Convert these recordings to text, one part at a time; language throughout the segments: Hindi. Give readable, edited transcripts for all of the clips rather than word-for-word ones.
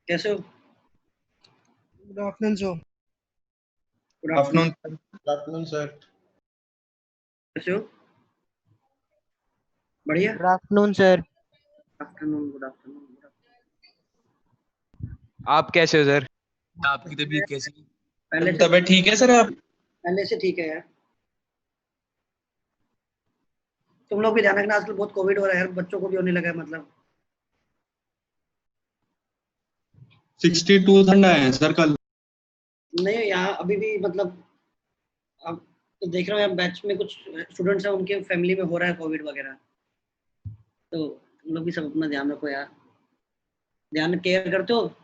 कैसे हो? Good afternoon sir. Good afternoon. Good afternoon, sir. कैसे हो? बढ़िया। Good afternoon sir. Afternoon. Good afternoon. आप कैसे हो सर? आपकी तबीयत कैसी है? पहले से तबीयत ठीक है सर आप? पहले से ठीक है यार। तुम लोग भी ध्यान रखना, आजकल बहुत कोविड हो रहा है यार, बच्चों को भी होने लगा है मतलब। 62 ठंडा है सर कल। नहीं यहाँ अभी भी मतलब अब तो देख रहा हूँ बैच में कुछ स्टूडेंट्स हैं, उनके फैमिली में हो रहा है कोविड वगैरह। तो तुम लोग भी सब अपना ध्यान रखो यार। ध्यान केयर करते हो?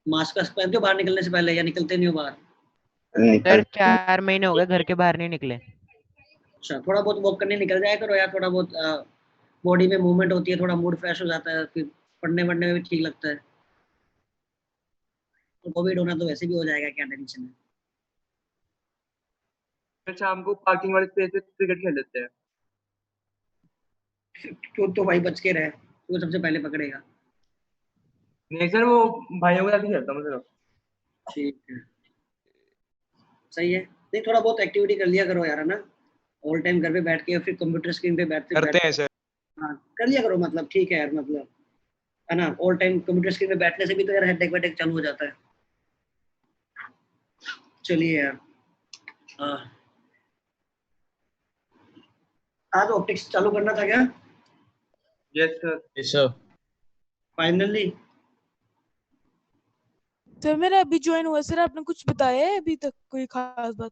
मास्क वास्क पहनते हो बाहर निकलने से पहले या निकलते नहीं हो बाहर? सर 4 महीने हो गए घर के बाहर नहीं निकले। अच्छा, थोड़ा बहुत वॉक करने निकल जाया करो यार, थोड़ा बहुत बॉडी में मूवमेंट होती है, थोड़ा मूड फ्रेश हो जाता है, फिर पढ़ने वढ़ने में भी ठीक लगता है। तो कोविड होना तो वैसे भी हो जाएगा, क्या टेंशन है। शाम को पार्किंग वाले स्पेस पे क्रिकेट खेल लेते हैं। तो भाई बच के रहे, तो सबसे पहले पकड़ेगा। नहीं सर, वो भाइयों के साथ ही खेलता हूँ सर। ठीक है, सही है। नहीं थोड़ा बहुत एक्टिविटी कर लिया करो यार, है ना। ऑल टाइम घर पे बैठ के फिर कंप्यूटर स्क्रीन पे करते हैं सर। हाँ कर लिया करो, मतलब ठीक है यार, मतलब है ना। ऑल टाइम कंप्यूटर स्क्रीन पे बैठने से भी तो यार हेडेक वेडेक चालू हो जाता है। चलिए यार, आज ऑप्टिक्स चालू करना था क्या yes sir. Yes, sir. Finally? Sir मेरा अभी ज्वाइन हुआ सर, आपने कुछ बताया है अभी तक कोई खास बात?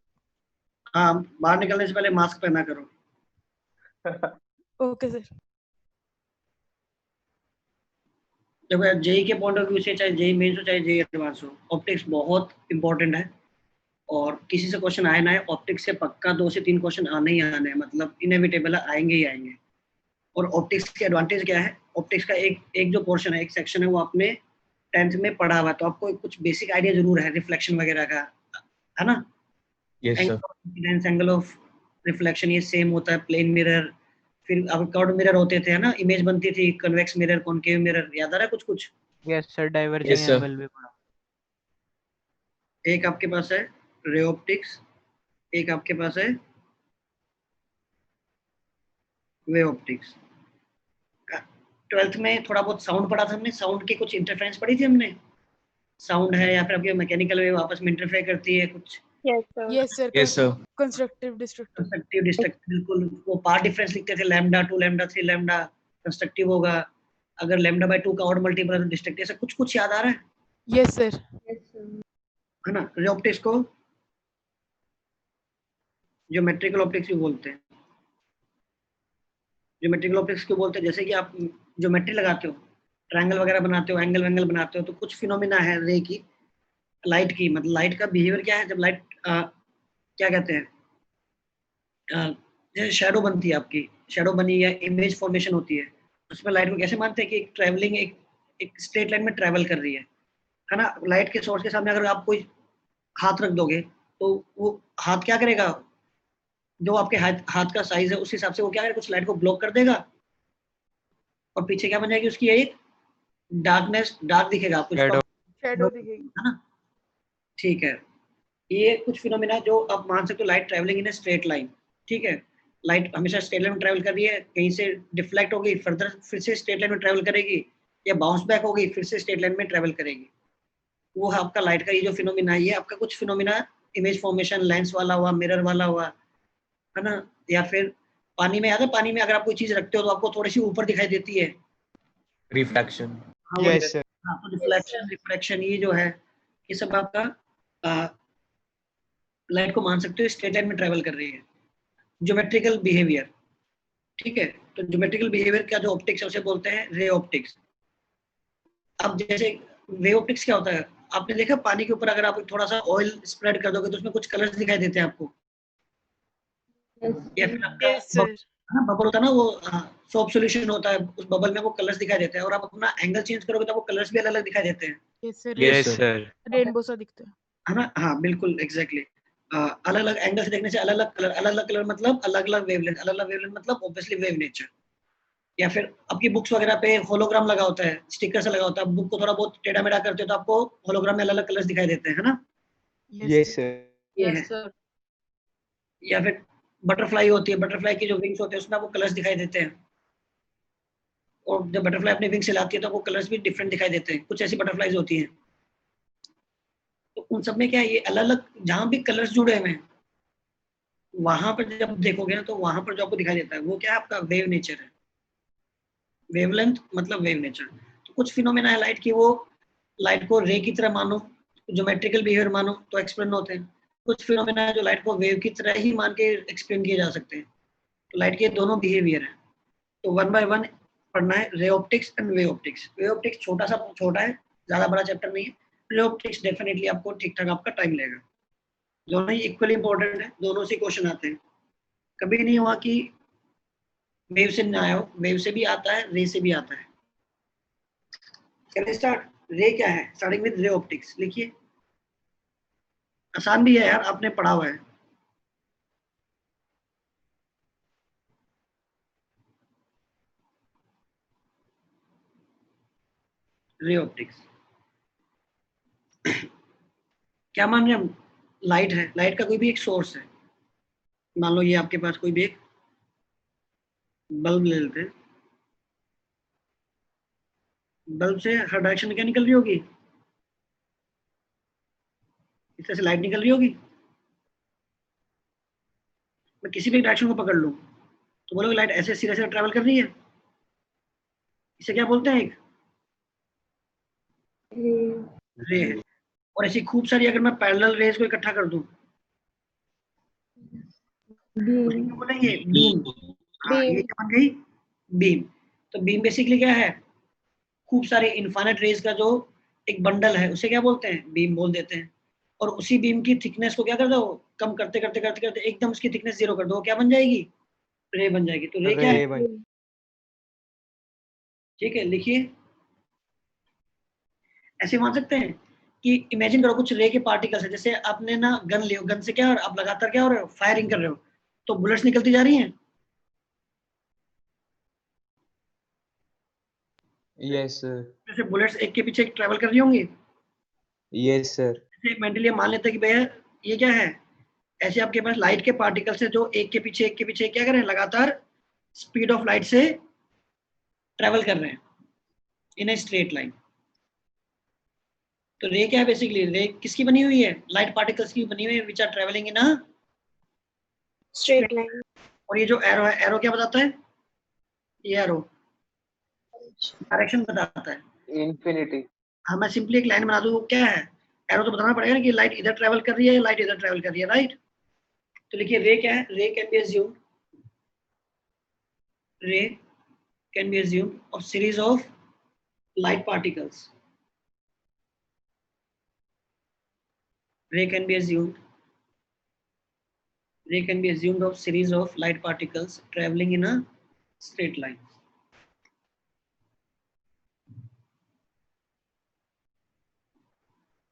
हाँ, बाहर निकलने से पहले मास्क पहना करो। Okay sir. देखो यार, जेई के पॉइंट ऑफ व्यू से, चाहे जेई मेंस हो चाहे जेई एडवांस हो, ऑप्टिक्स बहुत इंपॉर्टेंट है। और किसी से क्वेश्चन आए ना आए, ऑप्टिक्स से पक्का 2 से 3 क्वेश्चन आने ही आने हैं, मतलब इनएविटेबल आएंगे ही आएंगे। और ऑप्टिक्स के एडवांटेज क्या है? ऑप्टिक्स का एक एक जो पोर्शन है, एक सेक्शन है, वो आपने 10th में पढ़ा हुआ है, तो आपको कुछ बेसिक आइडिया जरूर है रिफ्लेक्शन वगैरह का, है ना। Yes, sir. Angle of reflection ये सेम होता है, प्लेन मिरर, फिर अब कर्व्ड मिरर होते थे, है ना, इमेज बनती थी, कन्वेक्स मिरर, कॉनकेव मिरर, याद आ रहा है कुछ कुछ? Yes sir, diverging Yes, sir. Angle भी पढ़ा। एक आपके पास है रे ऑप्टिक्स, एक आपके पास है वे ऑप्टिक्स। 12th में थोड़ा बहुत साउंड पढ़ा था हमने, साउंड की कुछ इंटरफेरेंस पढ़ी थी हमने। साउंड है या फिर आपके मैकेनिकल वेव आपस में इंटरफेयर करती है कुछ। Yes sir. Yes, sir. Constructive destructive. Constructive destructive, बिल्कुल। वो पार्ट डिफरेंस लिखते थे, लैम्डा 2 लैम्डा 3 लैम्डा कंस्ट्रक्टिव होगा, अगर लैम्डा बाय 2 का ऑड मल्टीपल है तो डिस्ट्रक्टिव। ऐसा कुछ कुछ याद आ रहा है? Yes sir. है ना। रे ऑप्टिक्स को ज्योमेट्रिकल ऑप्टिक्स भी बोलते हैं। ज्योमेट्रिकल ऑप्टिक्स क्यों बोलते हैं? जैसे कि आप ज्योमेट्री लगाते हो, ट्रायंगल वगैरह बनाते हो, एंगल वैंगल बनाते हो, तो कुछ फिनोमिना है रे की, लाइट की। मतलब लाइट का बिहेवियर क्या है, जब लाइट क्या कहते हैं, जैसे शेडो बनती है, आपकी शेडो बनी या इमेज फॉर्मेशन होती है, उसमें लाइट को कैसे मानते हैं कि एक ट्रैवलिंग, एक स्ट्रेट लाइन में ट्रैवल कर रही है ना। लाइट के सोर्स के सामने अगर आप कोई हाथ रख दोगे, तो वो हाथ क्या करेगा, जो आपके हाथ का साइज है उस हिसाब से वो क्या करेगा, कुछ लाइट को ब्लॉक कर देगा, और पीछे क्या बन जाएगी उसकी, एक डार्कनेस, डार्क दिखेगा आपको, शैडो दिखेगी, है ना। ठीक है, ये कुछ फिनोमिना जो आप मान सकते हो, light travelling in a straight line. ठीक है, लाइट हमेशा स्ट्रेट लाइन में ट्रैवल कर रही है, कहीं से डिफ्लेक्ट होगी, फर्दर फिर से स्ट्रेट लाइन में ट्रैवल करेगी, या बाउंस बैक होगी, फिर से स्ट्रेट लाइन में ट्रैवल करेगी। वो है आपका लाइट का ये जो फिनोमिना है। ये आपका कुछ फिनोमिना इमेज फॉर्मेशन, लेंस वाला हुआ, मिरर वाला हुआ, है ना। या फिर पानी में, याद है पानी में अगर आप कोई चीज रखते हो तो आपको थोड़ी सी ऊपर दिखाई देती है। Reflection. हाँ, यस सर। हाँ, तो रिफ्लेक्शन, रिफ्रैक्शन, ये जो है, ये सब आपका लाइट को मान सकते हो स्ट्रेट लाइन में ट्रैवल कर रही है। ज्योमेट्रिकल बिहेवियर, ठीक है, तो ज्योमेट्रिकल बिहेवियर का जो ऑप्टिक्स है उसे बोलते हैं रे ऑप्टिक्स। अब जैसे वेव ऑप्टिक्स क्या होता है, आपने देखा पानी के ऊपर अगर आप थोड़ा सा ऑयल स्प्रेड कर दोगे तो उसमें कुछ कलर्स दिखाई देते हैं आपको, या फिर आपका यस सर। बबल होता है ना, वो सोप सॉल्यूशन होता है, उस बबल में वो कलर्स दिखाई देते हैं, और आप अपना एंगल चेंज करोगे तो वो कलर्स भी अलग अलग दिखाई देते हैं, yes sir. Yes sir. Rainbow सा दिखता है। है ना। हाँ बिल्कुल, एग्जैक्टली। अलग अलग एंगल से देखने से अलग अलग कलर, अलग अलग कलर मतलब अलग अलग वेवलेंथ, अलग अलग वेवलेंथ मतलब ऑब्वियसली वेव नेचर। या फिर आपकी बुक्स वगैरह पे होलोग्राम लगा होता है, स्टिकर से लगा होता है, बुक को थोड़ा बहुत टेढ़ा मेढ़ा करते हो तो आपको होलोग्राम में अलग अलग कलर्स दिखाई देते हैं, है ना? Yes sir. ये है। Yes sir. या फिर बटरफ्लाई होती है, बटरफ्लाई की जो विंग्स होते हैं उसमें आपको कलर्स दिखाई देते हैं, और जब बटरफ्लाई अपने विंग्स हिलाती है तो आपको कलर्स भी डिफरेंट दिखाई देते हैं, कुछ ऐसी बटरफ्लाईज होती हैं। तो उन सब में क्या है, ये अलग अलग जहां भी कलर्स जुड़े हुए हैं वहां पर जब देखोगे ना तो वहां पर जो आपको दिखाई देता है वो क्या है, आपका वेव नेचर है। वेवलेंथ मतलब वेव नेचर। तो कुछ फिनोमेना है लाइट की, वो लाइट को रे की तरह मानो, ज्योमेट्रिकल बिहेवियर मानो तो एक्सप्लेन होते हैं। कुछ फिनोमेना है जो लाइट को वेव की तरह ही मान के एक्सप्लेन किए जा सकते हैं। तो लाइट के दोनों बिहेवियर है। तो वन बाय वन पढ़ना है, ray optics and wave optics. Wave optics छोटा है, ज्यादा बड़ा चैप्टर नहीं है। रे ऑप्टिक्स डेफिनेटली आपको ठीक ठाक आपका टाइम लेगा। दोनों ही इक्वली इंपॉर्टेंट है, दोनों से क्वेश्चन आते हैं। कभी नहीं हुआ कि वेव से ना आया हो, वेव से भी आता है, रे से भी आता है। Can start? रे क्या है? Starting with ray optics. लिखिए, आसान भी है यार, आपने पढ़ा हुआ है। रे ऑप्टिक्स क्या मान रहे हैं हम? लाइट है, लाइट का कोई भी एक सोर्स है। मान लो ये आपके पास कोई भी एक बल्ब ले लेते हैं। बल्ब से हर डायरेक्शन में क्या निकल रही होगी? इस तरह से लाइट निकल रही होगी। मैं किसी भी डायरेक्शन को पकड़ लूँ तो बोलोगे लाइट ऐसे सीधे से ट्रैवल कर रही है। इसे क्या बोलते हैं? एक रे है। और ऐसी खूब सारी अगर मैं पैरेलल रेज को इकट्ठा कर दूं उसे क्या बोलेंगे? बीम। हाँ, ये क्या बन गई? बीम। तो बीम बेसिकली क्या है? खूब सारे इनफाइनाइट रेज का जो एक बंडल है उसे क्या बोलते हैं? बीम बोल देते हैं। और उसी बीम की थिकनेस को क्या कर दो, कम करते करते करते करते एकदम उसकी थिकनेस जीरो कर दो, क्या बन जाएगी? रे बन जाएगी। तो रे क्या है? ठीक है, लिखिए। ऐसे मान सकते हैं कि इमेजिन करो कुछ रे के पार्टिकल्स है, जैसे आपने ना गन लियो, गन से क्या, और आप लगातार क्या हो रहे हो, फायरिंग कर रहे हो, तो बुलेट्स निकलती जा रही हैं। Yes sir. जैसे बुलेट्स एक के पीछे एक ट्रेवल कर रही होंगी। Yes sir. जैसे मेंटली मान लेते हैं कि भैया ये क्या है, ऐसे आपके पास लाइट के पार्टिकल्स है जो एक के पीछे क्या कर रहे हैं, लगातार स्पीड ऑफ लाइट से ट्रेवल कर रहे हैं इन ए स्ट्रेट लाइन। तो रे क्या है? बेसिकली रे किसकी बनी हुई है? लाइट पार्टिकल्स की बनी हुई है which are travelling in a straight line. और ये जो एरो है, एरो क्या बताता है? ये एरो डायरेक्शन बताता है। इन्फिनिटी। हाँ, मैं सिंपली एक लाइन बना दूं, क्या है? एरो तो बताना पड़ेगा ना कि लाइट इधर ट्रेवल कर रही है या लाइट इधर ट्रेवल कर रही है, राइट? तो लिखिए, रे क्या है? रे कैन बी अज्यूम्ड, रे can be assumed of series of light particles. Ray can be assumed. Ray can be assumed of series of light particles traveling in a straight line.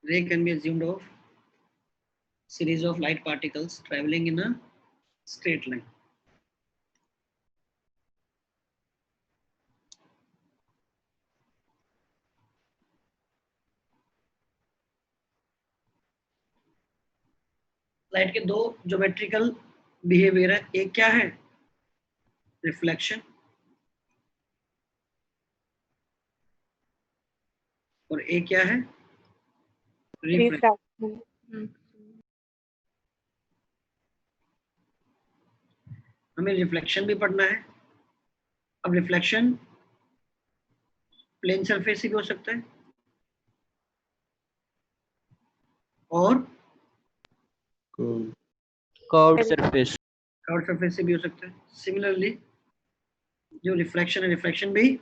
Ray can be assumed of series of light particles traveling in a straight line. Light के दो ज्योमेट्रिकल बिहेवियर है, एक क्या है? रिफ्लेक्शन, और एक क्या है? रिफ्रैक्शन। हमें रिफ्लेक्शन भी पढ़ना है। अब रिफ्लेक्शन प्लेन सरफेस से भी हो सकता है और कर्व्ड सरफेस। कर्व्ड सरफेस से भी हो सकता है। सिमिलरली जो रिफ्लेक्शन है, रिफ्लेक्शन भी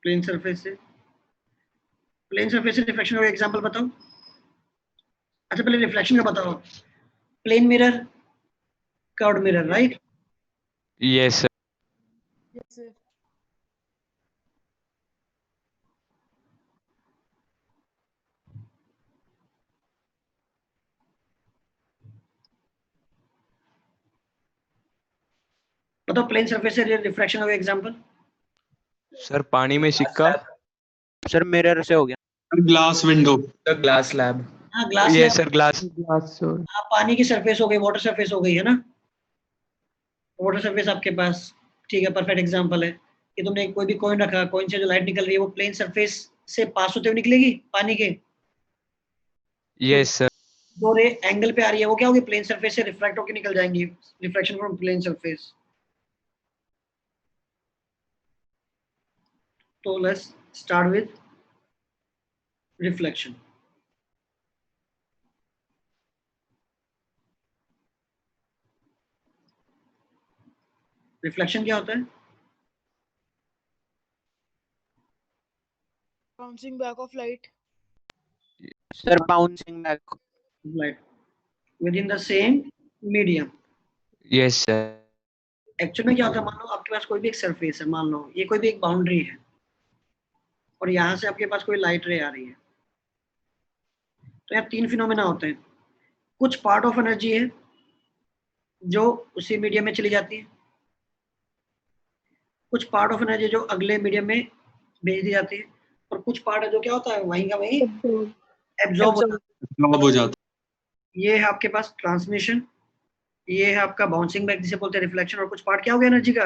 प्लेन सरफेस से। प्लेन सरफेस से रिफ्लेक्शन का एग्जांपल बताओ। अच्छा, पहले रिफ्लेक्शन का बताओ। Plane mirror, curved mirror, right? Yes sir. Yes sir. बताओ प्लेन सरफेस से रिफ्रैक्शन का एग्जांपल। सर पानी में सिक्का। सर मिरर से हो गया। Glass window. The glass lab. हाँ ग्लास यस सर, ग्लास। हाँ, पानी की सरफेस हो गई, वाटर सरफेस हो गई है ना, वाटर सरफेस आपके पास। ठीक है, परफेक्ट एग्जांपल है कि तुमने कोई भी कॉइन रखा, कॉइन से जो लाइट निकल रही है वो प्लेन सरफेस से पास होते हुए निकलेगी पानी के। Yes sir. जो रे एंगल पे आ रही है वो क्या होगी, प्लेन सरफेस से रिफ्रैक्ट होकर निकल जाएंगी, रिफ्लेक्शन फ्रॉम प्लेन सरफेस। तो let's start with reflection. Reflection क्या होता है? Bouncing back of light. Sir bouncing back. Light with in the same medium. Yes sir. Actual में क्या होता है, मान लो आपके पास कोई भी एक सरफेस है, मान लो ये कोई भी एक बाउंड्री है और यहाँ से आपके पास कोई लाइट रे आ रही है। तो यहाँ तीन फिनोमेना होते हैं। कुछ पार्ट ऑफ एनर्जी है जो उसी मीडियम में चली जाती है, कुछ पार्ट ऑफ एनर्जी जो अगले मीडियम में भेज दी जाती है, और कुछ पार्ट है जो क्या होता है वहीं का वहीं एब्जॉर्ब होता है। जॉब हो जाता। ये है आपके पास ट्रांसमिशन, ये है आपका बाउंसिंग बैक जिसे बोलते हैं रिफ्लेक्शन, और कुछ पार्ट क्या हो गया एनर्जी का,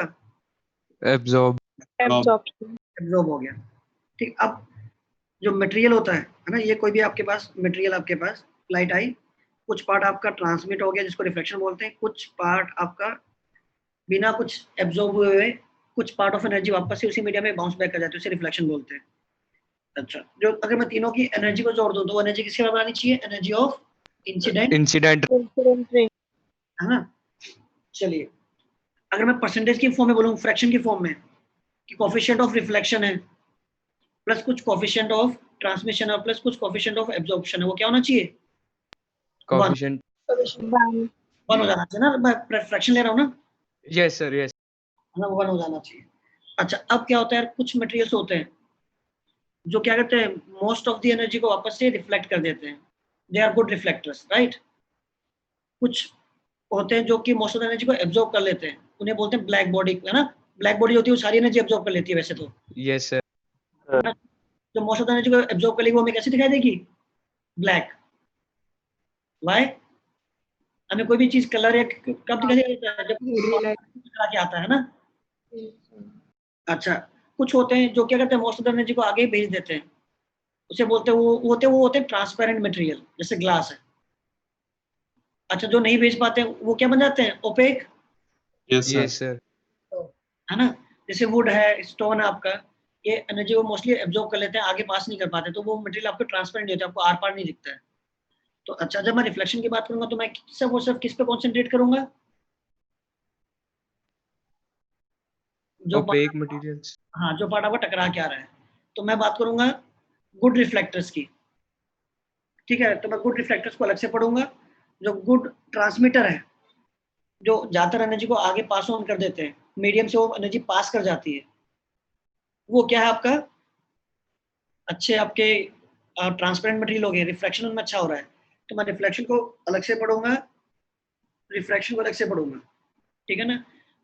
एब्जॉर्ब। एब्जॉर्ब हो गया। ठीक, अब जो मटेरियल होता है ना, ये कोई भी आपके पास मटेरियल, आपके पास लाइट आई, कुछ पार्ट आपका ट्रांसमिट हो गया जिसको रिफ्लेक्शन बोलते हैं, कुछ पार्ट आपका बिना कुछ एब्जॉर्ब हुए कुछ पार्ट ऑफ एनर्जी वापस से उसी मीडियम में बाउंस बैक कर जाती है, उसे रिफ्लेक्शन बोलते हैं। अच्छा, जो अगर मैं तीनों की एनर्जी को जोड़ दूं तो वो एनर्जी किसके बराबर आनी चाहिए, एनर्जी ऑफ इंसिडेंट, इंसिडेंट। है ना। चलिए, अगर मैं परसेंटेज की फॉर्म में बोलूं, फ्रैक्शन की फॉर्म में, कि कोफिशिएंट ऑफ रिफ्लेक्शन है प्लस कुछ कोफिशिएंट ऑफ ट्रांसमिशन है प्लस कुछ कोफिशिएंट ऑफ एब्जॉर्प्शन है, वो क्या होना चाहिए, वन। कोफिशिएंट। वन हो जाना चाहिए ना, मैं फ्रैक्शन ले रहा हूँ ना, यस सर, यस। है ना, वन हो जाना चाहिए। अच्छा, अब क्या होता है यार, कुछ मटेरियल्स होते हैं जो क्या करते हैं, मोस्ट ऑफ द एनर्जी को वापस से रिफ्लेक्ट कर देते हैं, they are good reflectors, right. कुछ होते हैं जो कि मोस्ट ऑफ द एनर्जी को एब्जॉर्ब कर लेते हैं, उन्हें बोलते हैं ब्लैक बॉडी, है ना। ब्लैक बॉडी होती है वो सारी एनर्जी एब्जॉर्ब कर लेती है वैसे तो, यस सर। है ना? जो मोस्ट ऑफ द एनर्जी को एब्जॉर्ब कर लेगी वो हमें कैसे दिखाई देगी, ब्लैक। वाई, हमें कोई भी चीज कलर या कब दिखाई देता है, जब टकरा के आता है ना। अच्छा, कुछ होते हैं जो क्या करते हैं, मोस्ट ऑफ द एनर्जी को आगे ही भेज देते हैं, उसे बोलते हैं वो होते हैं ट्रांसपेरेंट मटेरियल, जैसे ग्लास है। अच्छा, जो नहीं भेज पाते हैं वो क्या बन जाते हैं, ओपेक, यस सर। है ना। जैसे वुड है, स्टोन है आपका, ये एनर्जी को मोस्टली एब्जॉर्ब कर लेते हैं, आगे पास नहीं कर पाते, तो वो मटेरियल आपको ट्रांसपेरेंट नहीं होता, आपको आर पार नहीं दिखता है। तो अच्छा, जब मैं रिफ्लेक्शन की बात करूंगा तो मैं सिर्फ किस पे कॉन्सेंट्रेट करूंगा, जो ओपेक मटेरियल्स। हाँ, जो पार्ट आपका टकरा के आ रहा है। तो मैं बात करूंगा गुड रिफ्लेक्टर्स की, ठीक है। तो मैं गुड रिफ्लेक्टर्स को अलग से पढ़ूंगा। जो गुड ट्रांसमीटर है, जो ज्यादातर एनर्जी को आगे पास ऑन कर देते हैं, मीडियम से वो एनर्जी पास कर जाती है, वो क्या है आपका, अच्छे आपके ट्रांसपेरेंट मटेरियल हो गए, रिफ्लेक्शन उनमें अच्छा हो रहा है, तो मैं रिफ्लेक्शन को अलग से पढ़ूंगा, रिफ्रैक्शन को अलग से पढ़ूंगा, ठीक है ना।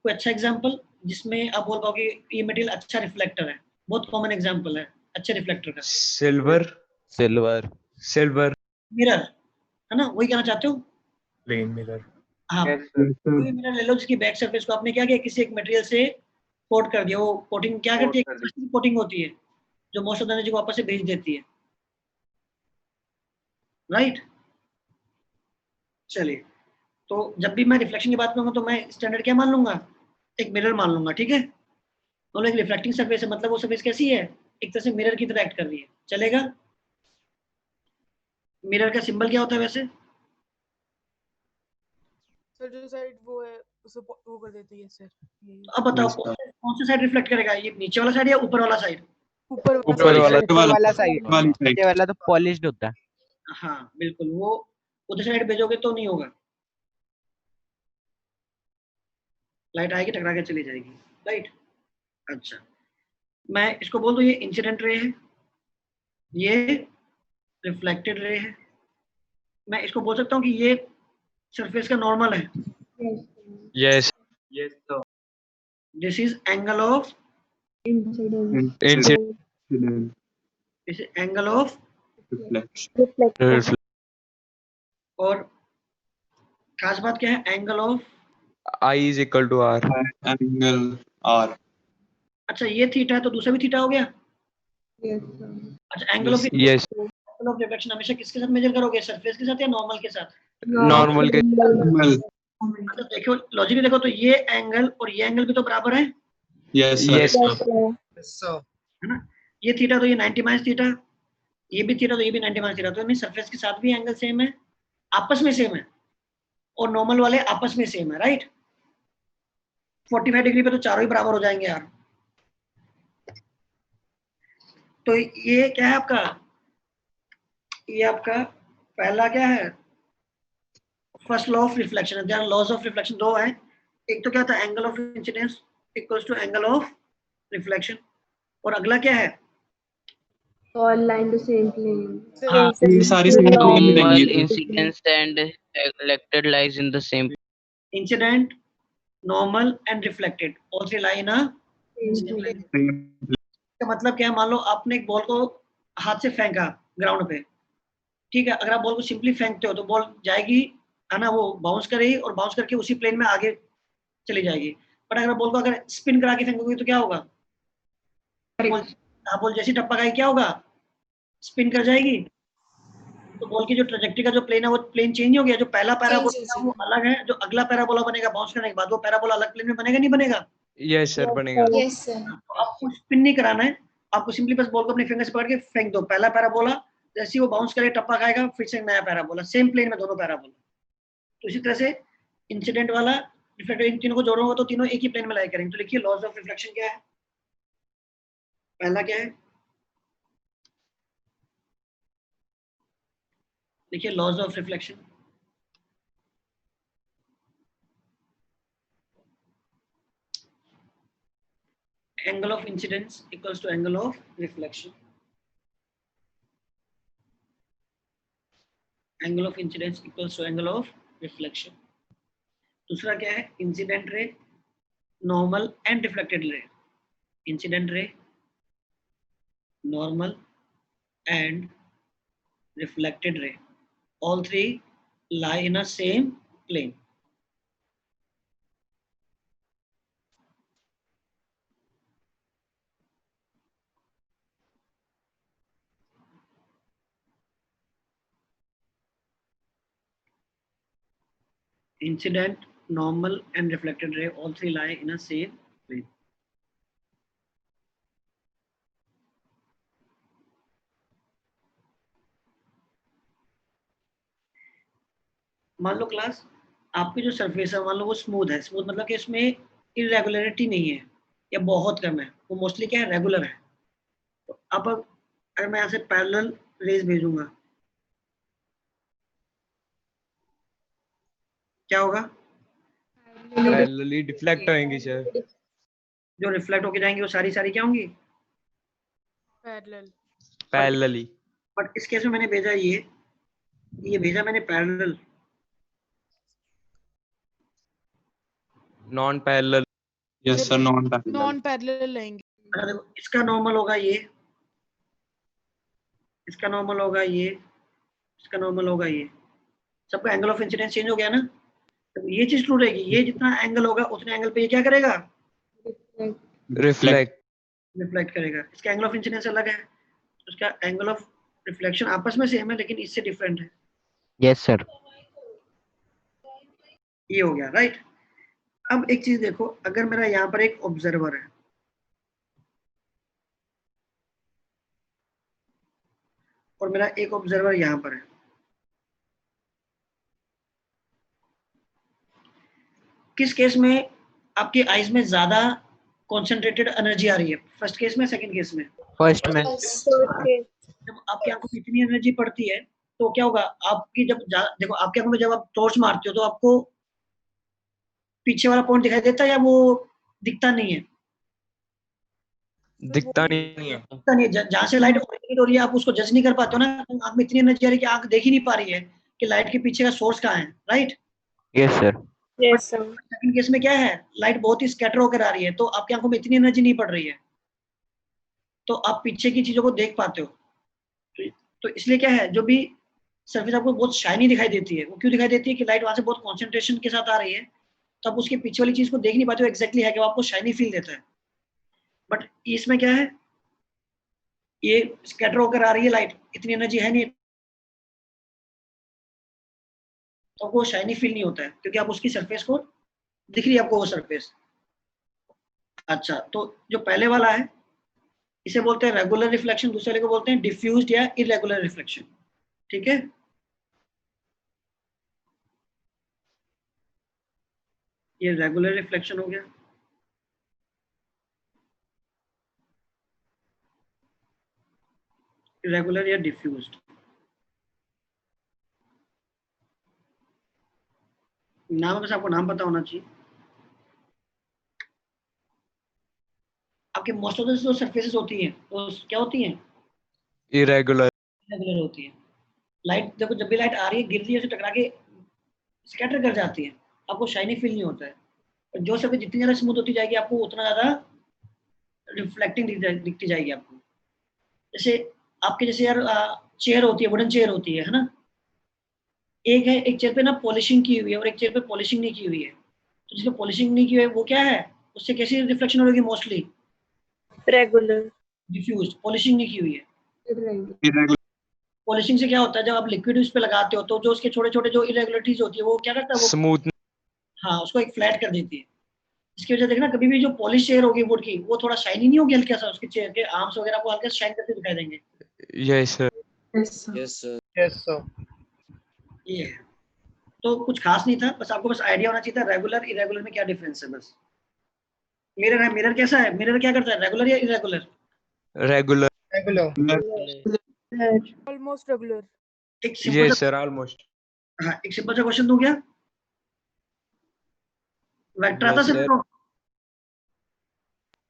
कोई अच्छा एग्जांपल जिसमें आप बोल पाओगे ये मटेरियल अच्छा रिफ्लेक्टर है, बहुत कॉमन एग्जांपल है अच्छे रिफ्लेक्टर का, सिल्वर। सिल्वर। सिल्वर। मिरर, है ना, वही कहना चाहते हो। Plane mirror. हाँ, कोई भी मिरर ले लो जिसकी बैक सरफेस को आपने क्या किया, किसी एक मटेरियल से कोट कर दिया, वो कोटिंग क्या करती है, कोटिंग होती है जो मोस्ट ऑफ द एनर्जी को वापस से भेज देती है, राइट। चलिए, तो जब भी मैं रिफ्लेक्शन की बात करूंगा तो मैं स्टैंडर्ड क्या मान लूंगा, एक मिरर मान लूंगा, ठीक है। तो एक रिफ्लेक्टिंग सरफेस है, मतलब वो सरफेस कैसी है, एक तरह से मिरर की तरह एक्ट कर रही है, चलेगा। मिरर का सिंबल क्या होता है वैसे, सर जो साइड वो है उसे वो कर देती है सर, यही अब बताओ कौन सी साइड रिफ्लेक्ट करेगा, ये नीचे वाला साइड या ऊपर वाला साइड, ऊपर ऊपर वाला। ऊपर वाला साइड। वाली नीचे साइड। वाला तो पॉलिश्ड होता है। हाँ बिल्कुल, वो उधर साइड भेजोगे तो नहीं होगा, लाइट आएगी टकरा के चली जाएगी, राइट। अच्छा, मैं इसको बोल दूं ये इंसिडेंट रे है, ये रिफ्लेक्टेड रे है, मैं इसको बोल सकता हूँ कि ये सरफेस का नॉर्मल है, yes. Yes sir. This is angle of, Incident. This is angle of, Reflection. और खास बात क्या है, angle of, I is equal to R. Angle R. अच्छा ये थीटा है तो दूसरा भी थीटा हो गया। Yes. अच्छा एंगल ऑफ Yes. रिफ्लेक्शन हमेशा किसके साथ मेजर करोगे, सरफेस के साथ या नॉर्मल के साथ? Normal के Normal. अच्छा देखो लॉजिक देखो, तो ये एंगल और ये एंगल भी तो बराबर है, Yes, sir. Yes. है ना? ये थीटा तो ये 90 माइनस थीटा, ये भी थीटा तो ये भी 90 माइनस थीटा, तो नहीं सरफेस के साथ भी एंगल सेम है, आपस में सेम है, और नॉर्मल वाले आपस में सेम है, राइट? 45 डिग्री पे तो चारों ही बराबर हो जाएंगे यार। तो ये क्या है आपका, ये आपका पहला क्या है, first law of reflection. There are laws of reflection दो है, एक तो क्या था, angle of incidence equals to angle of reflection, और अगला क्या है, all line the same plane. हाँ, ये सारी same plane में Normal रहेंगी तो। incidence and reflected lies in the same. Incident, normal and reflected, all three lie in a, का मतलब क्या है, मान लो आपने एक बॉल को हाथ से फेंका ग्राउंड पे, ठीक है, अगर आप बॉल को सिंपली फेंकते हो तो बॉल जाएगी, है ना, वो बाउंस करेगी और बाउंस करके उसी प्लेन में आगे चली जाएगी। बट अगर बॉल को अगर स्पिन करा के फेंकोगे तो क्या होगा, बॉल जैसी टप्पा खाएगी क्या होगा, स्पिन कर जाएगी। तो बॉल की जो ट्रेजेक्टरी का जो प्लेन है वो प्लेन चेंज हो गया, जो पहला पैराबोला था वो अलग है, जो अगला पैराबोला बनेगा बाउंस करने के बाद वो पैराबोला अलग प्लेन में बनेगा, नहीं बनेगा? Yes sir बनेगा। Yes, sir. तो आपको स्पिन नहीं कराना है, आपको सिंपली बस बॉल को अपने फिंगर से पकड़ के फेंक दो, पहला पैराबोला जैसे ही वो बाउंस करे टप्पा खाएगा, फिर से नया पैराबोला, सेम प्लेन में दोनों पैराबोला। तो इसी तरह से इंसिडेंट वाला रिफ्लेक्टर, इन तीनों को जोड़ोगे तो तीनों एक ही प्लेन में लाई करेंगे। तो लिखिए लॉज ऑफ रिफ्लेक्शन क्या है, पहला क्या है, देखिए laws of reflection, angle of incidence equals to angle of reflection, angle of incidence equals to angle of reflection. दूसरा क्या है, incident ray, normal and reflected ray, incident ray, normal and reflected ray, all three lie in a same plane. Incident, normal and reflected ray, all three lie in a same plane. मान लो क्लास आपकी जो सरफेस है मान लो वो स्मूथ है, स्मूथ मतलब कि इसमें इरेगुलरिटी नहीं है या बहुत कम है, वो मोस्टली क्या है, रेगुलर है। तो अब अगर मैं यहाँ से पैरेलल रेज भेजूंगा क्या होगा, Parallelly deflect होएंगी sir। जो रिफ्लेक्ट होके जाएंगी वो सारी सारी क्या होंगी, Parallel. Parallelly। बट इस केस में मैंने भेजा ये भेजा मैंने parallel, Non parallel। Yes, sir. Non-parallel. Non-parallel लेंगे. अच्छा देखो इसका नॉर्मल होगा ये, इसका नॉर्मल होगा ये, इसका नॉर्मल होगा ये, सबका एंगल ऑफ इंसिडेंस चेंज हो गया ना। तो ये चीज ट्रू रहेगी, ये जितना एंगल होगा उतने एंगल पे ये क्या करेगा, Reflect। रिफ्लेक्ट करेगा। इसका एंगल ऑफ इंसिडेंस अलग है, उसका एंगल ऑफ रिफ्लेक्शन आपस में सेम है लेकिन इससे डिफरेंट है। Yes sir। ये हो गया राइट। अब एक चीज देखो, अगर मेरा यहाँ पर एक ऑब्जर्वर है और मेरा एक ऑब्जर्वर यहाँ पर है, किस केस में आपकी आईज में ज्यादा कॉन्सेंट्रेटेड एनर्जी आ रही है, फर्स्ट केस में सेकंड केस में? फर्स्ट में। जब आपकी आंखों में इतनी एनर्जी पड़ती है तो क्या होगा, आपकी जब देखो आपकी आंखों में जब आप टॉर्च मारते हो तो आपको पीछे वाला पॉइंट दिखाई देता है या वो दिखता नहीं है? दिखता नहीं है। दिखता नहीं है, जहाँ से लाइट ओरिजिनेट हो रही है आप उसको जज नहीं कर पाते हो ना, आंख में इतनी एनर्जी आ रही है कि आंख देख ही नहीं पा रही है कि लाइट के पीछे का सोर्स कहाँ है, right? Yes sir। Yes, sir. Second case में क्या है, लाइट बहुत ही स्कैटर होकर आ रही है, तो आपकी आंखों में इतनी एनर्जी नहीं पड़ रही है, तो आप पीछे की चीजों को देख पाते हो। तो इसलिए क्या है, जो भी सरफेस आपको बहुत शाइनी दिखाई देती है, वो क्यों दिखाई देती है कि लाइट वहां से बहुत कॉन्सेंट्रेशन के साथ आ रही है, तो आप उसके पीछे वाली चीज को देख नहीं पाते हो एग्जैक्टली है कि वो आपको शाइनी फील देता है। बट इसमें क्या है, ये स्कैटर होकर आ रही है लाइट, इतनी एनर्जी है नहीं, तो आपको शाइनी फील नहीं होता है, क्योंकि आप उसकी सरफेस को दिख रही है आपको वो सरफेस। अच्छा, तो जो पहले वाला है इसे बोलते हैं रेगुलर रिफ्लेक्शन, दूसरे वाले को बोलते हैं डिफ्यूज्ड या इरेगुलर रिफ्लेक्शन। ठीक है, ये रेगुलर रिफ्लेक्शन हो गया। इरेगुलर या डिफ्यूज्ड, नाम बस आपको नाम पता होना चाहिए। आपके मोस्ट ऑफ द जो सरफेसेस होती हैं वो क्या होती हैं, irregular. इरेगुलर होती है। लाइट देखो, जब भी लाइट आ रही है गिर रही है, उसे टकरा के स्कैटर कर जाती है, आपको शाइनी फील नहीं होता है। और जो सरफेस जितनी ज्यादा स्मूथ होती जाएगी आपको उतना ज्यादा रिफ्लेक्टिंग दिखती जाएगी आपको। जैसे आपके जैसे यार चेयर होती है, वुडन चेयर होती है ना, एक है, एक चेयर पे ना पॉलिशिंग की हुई है और एक चेयर पे पॉलिशिंग नहीं की हुई है, तो जिसपे पॉलिशिंग नहीं की हुई है वो क्या है, उससे कैसी रिफ्लेक्शन होगी, मोस्टली Regular. डिफ्यूज। पॉलिशिंग नहीं की हुई है, Irregular. irregular, पॉलिशिंग से क्या होता है, जब आप लिक्विड उस पे लगाते हो तो जो उसके छोटे छोटे जो इरेगुलरिटीज होती है वो क्या करता है, वो Smooth. हाँ उसको एक फ्लैट कर देती है। इसकी वजह से देखना, कभी भी जो पॉलिश चेयर होगी वुड की, वो थोड़ा शाइनी नहीं होगी, हल्का सा उसके चेयर के आर्म्स वगैरह को हल्का शाइन करते दिखाई देंगे। Yes, sir. Yes, sir. Yes, sir. ये है, तो कुछ खास नहीं था, बस आपको बस आइडिया होना चाहिए था रेगुलर इरेगुलर में क्या डिफरेंस है बस। मिरर है, मिरर कैसा है, मिरर क्या करता है, रेगुलर या irregular? Regular. Regular. Almost regular. एक सिंपल Yes, सा, sir. Almost. हाँ एक सिंपल सा क्वेश्चन दूं क्या, वेक्टर आता Yes, सर sir. को?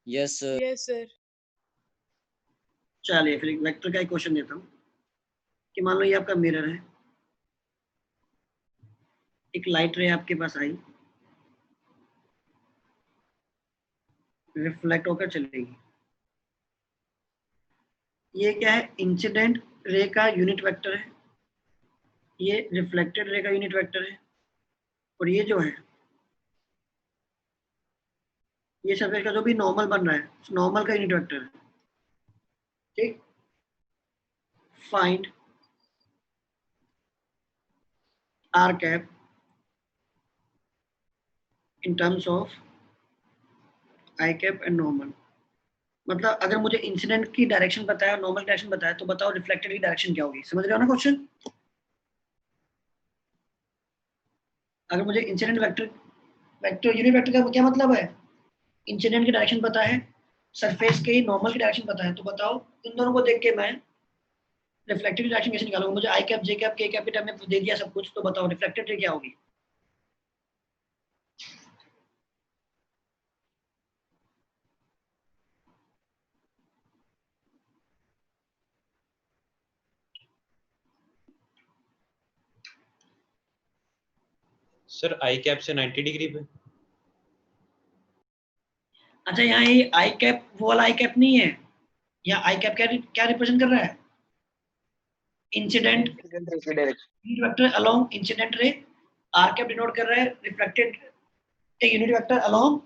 Yes sir. चलिए फिर एक वेक्टर का एक क्वेश्चन देता हूँ कि मान लो ये आपका मिरर है, एक लाइट रे आपके पास आई, रिफ्लेक्ट होकर चलेगी, ये क्या है, इंसिडेंट रे का यूनिट वेक्टर है, ये रिफ्लेक्टेड रे का यूनिट वेक्टर है, और ये जो है ये सरफेस का जो भी नॉर्मल बन रहा है, नॉर्मल का यूनिट वेक्टर है। ठीक, find R cap in terms of I cap and normal. मतलब अगर मुझे इंसिडेंट की डायरेक्शन पता है, नॉर्मल डायरेक्शन पता है, तो बताओ रिफ्लेक्टेड की डायरेक्शन क्या होगी, समझ रहे हो ना क्वेश्चन? अगर मुझे incident vector, vector unit vector का क्या मतलब है, इंसिडेंट की डायरेक्शन पता है, सरफेस के नॉर्मल की डायरेक्शन पता है, तो बताओ इन दोनों को देख के मैं रिफ्लेक्टेड की डायरेक्शन कैसे निकालूंगा? मुझे आई कैप, जे कैप, के कैप के टर्म में दे दिया सब कुछ, तो बताओ रिफ्लेक्टेड रे क्या होगी? सर आई कैप से 90 डिग्री पे। अच्छा, यहाँ ये आई कैप वो वाला आई कैप नहीं है, यहाँ आई कैप क्या क्या रिप्रेजेंट कर रहा है, incident unit vector along incident ray, R cap denote कर रहा है reflected a unit vector along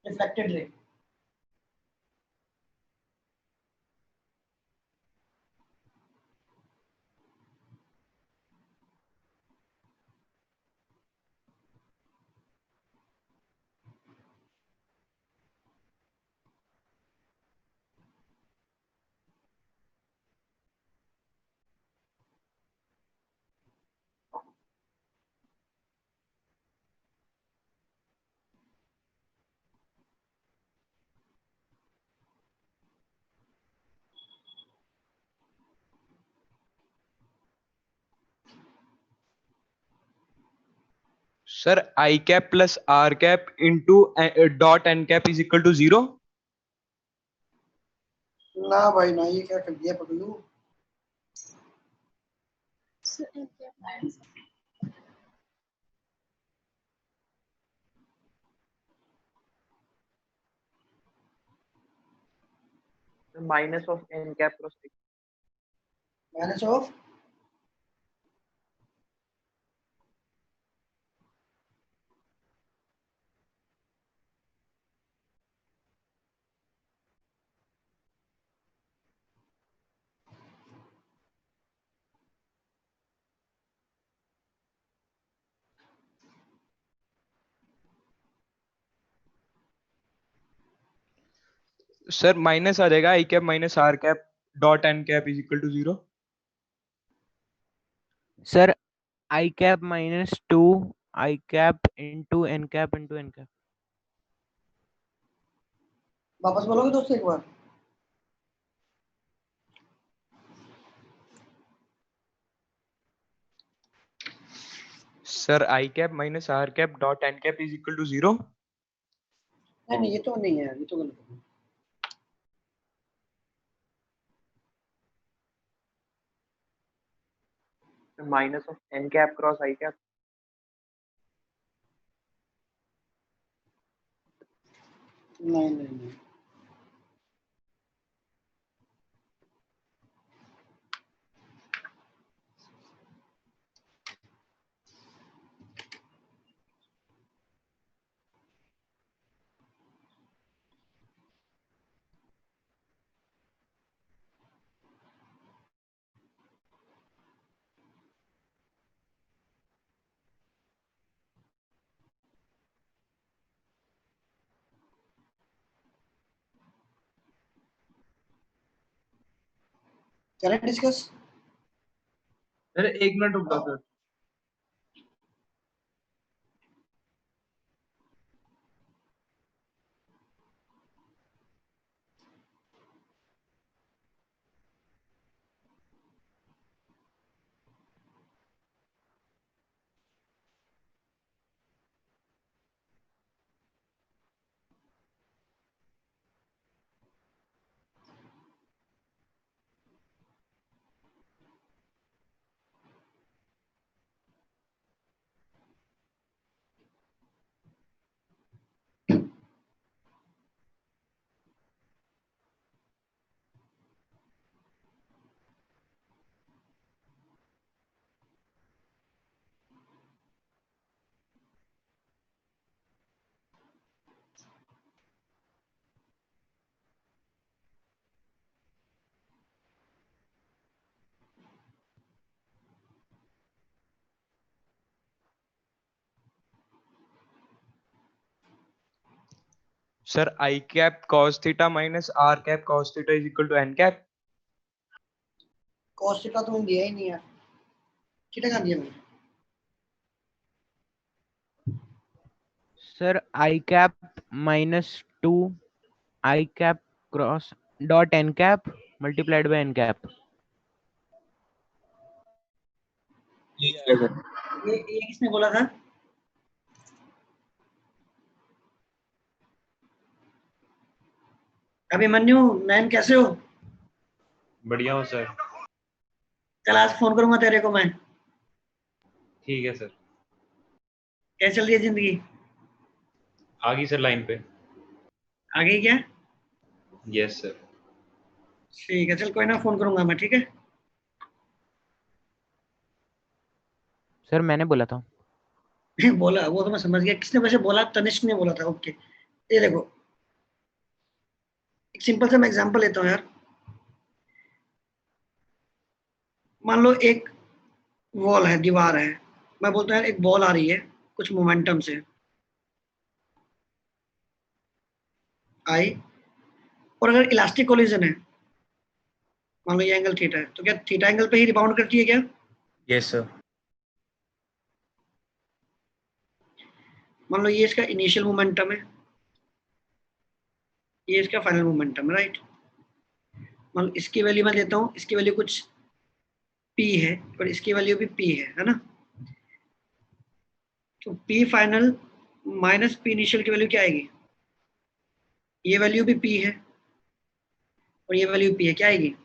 reflected ray. Sir, I cap plus R cap into dot N cap is equal to 0. ना भाई ना, ये क्या कर दिया पगलू, minus of N cap cross minus of sir minus आ जाएगा I cap minus R cap dot N cap is equal to 0। Sir I cap -2 I cap into N cap into N cap. वापस बोलोगे दोस्तों एक बार? Sir I cap minus R cap dot N cap is equal to 0। नहीं, ये तो नहीं है, ये तो गलत है। Minus of N cap cross I cap. नहीं नहीं नहीं, करें डिस्कस? सर 1 मिनट रुक जाओ sir. Sir I cap cos theta minus R cap cos theta is equal to N cap. Cos theta तो मैंने दिया ही नहीं यार, थीटा कहाँ दिया मैंने? Sir I cap -2 I cap cross dot N cap multiplied by N cap. ये किसने बोला था? अभिमन्यु, नैन कैसे हो? बढ़िया हो सर। कल आज फोन करूंगा तेरे को मैं। ठीक है सर। कैसे चल रही है जिंदगी? आ गई सर लाइन पे। आगे क्या? Yes sir. ठीक है, चल कोई ना, फोन करूंगा मैं, ठीक है? सर मैंने बोला था। बोला वो तो मैं समझ गया, किसने वैसे बोला? तनिष्क ने बोला था, ओके। ये देखो, एक सिंपल सा मैं एग्जांपल लेता हूँ यार। मान लो एक वॉल है, दीवार है, मैं बोलता हूँ यार एक बॉल आ रही है कुछ मोमेंटम से, आई, और अगर इलास्टिक कोलिजन है, मान लो ये एंगल थीटा है, तो क्या थीटा एंगल पे ही रिबाउंड करती है क्या? Yes sir. मान लो ये इसका इनिशियल मोमेंटम है, ये इसका फाइनल मोमेंटम है, राइट? मान लो इसकी वैल्यू मैं देता हूँ, इसकी वैल्यू कुछ p है और इसकी वैल्यू भी p है ना? तो p final minus p initial की वैल्यू क्या आएगी? ये वैल्यू भी p है और ये वैल्यू p है, क्या आएगी?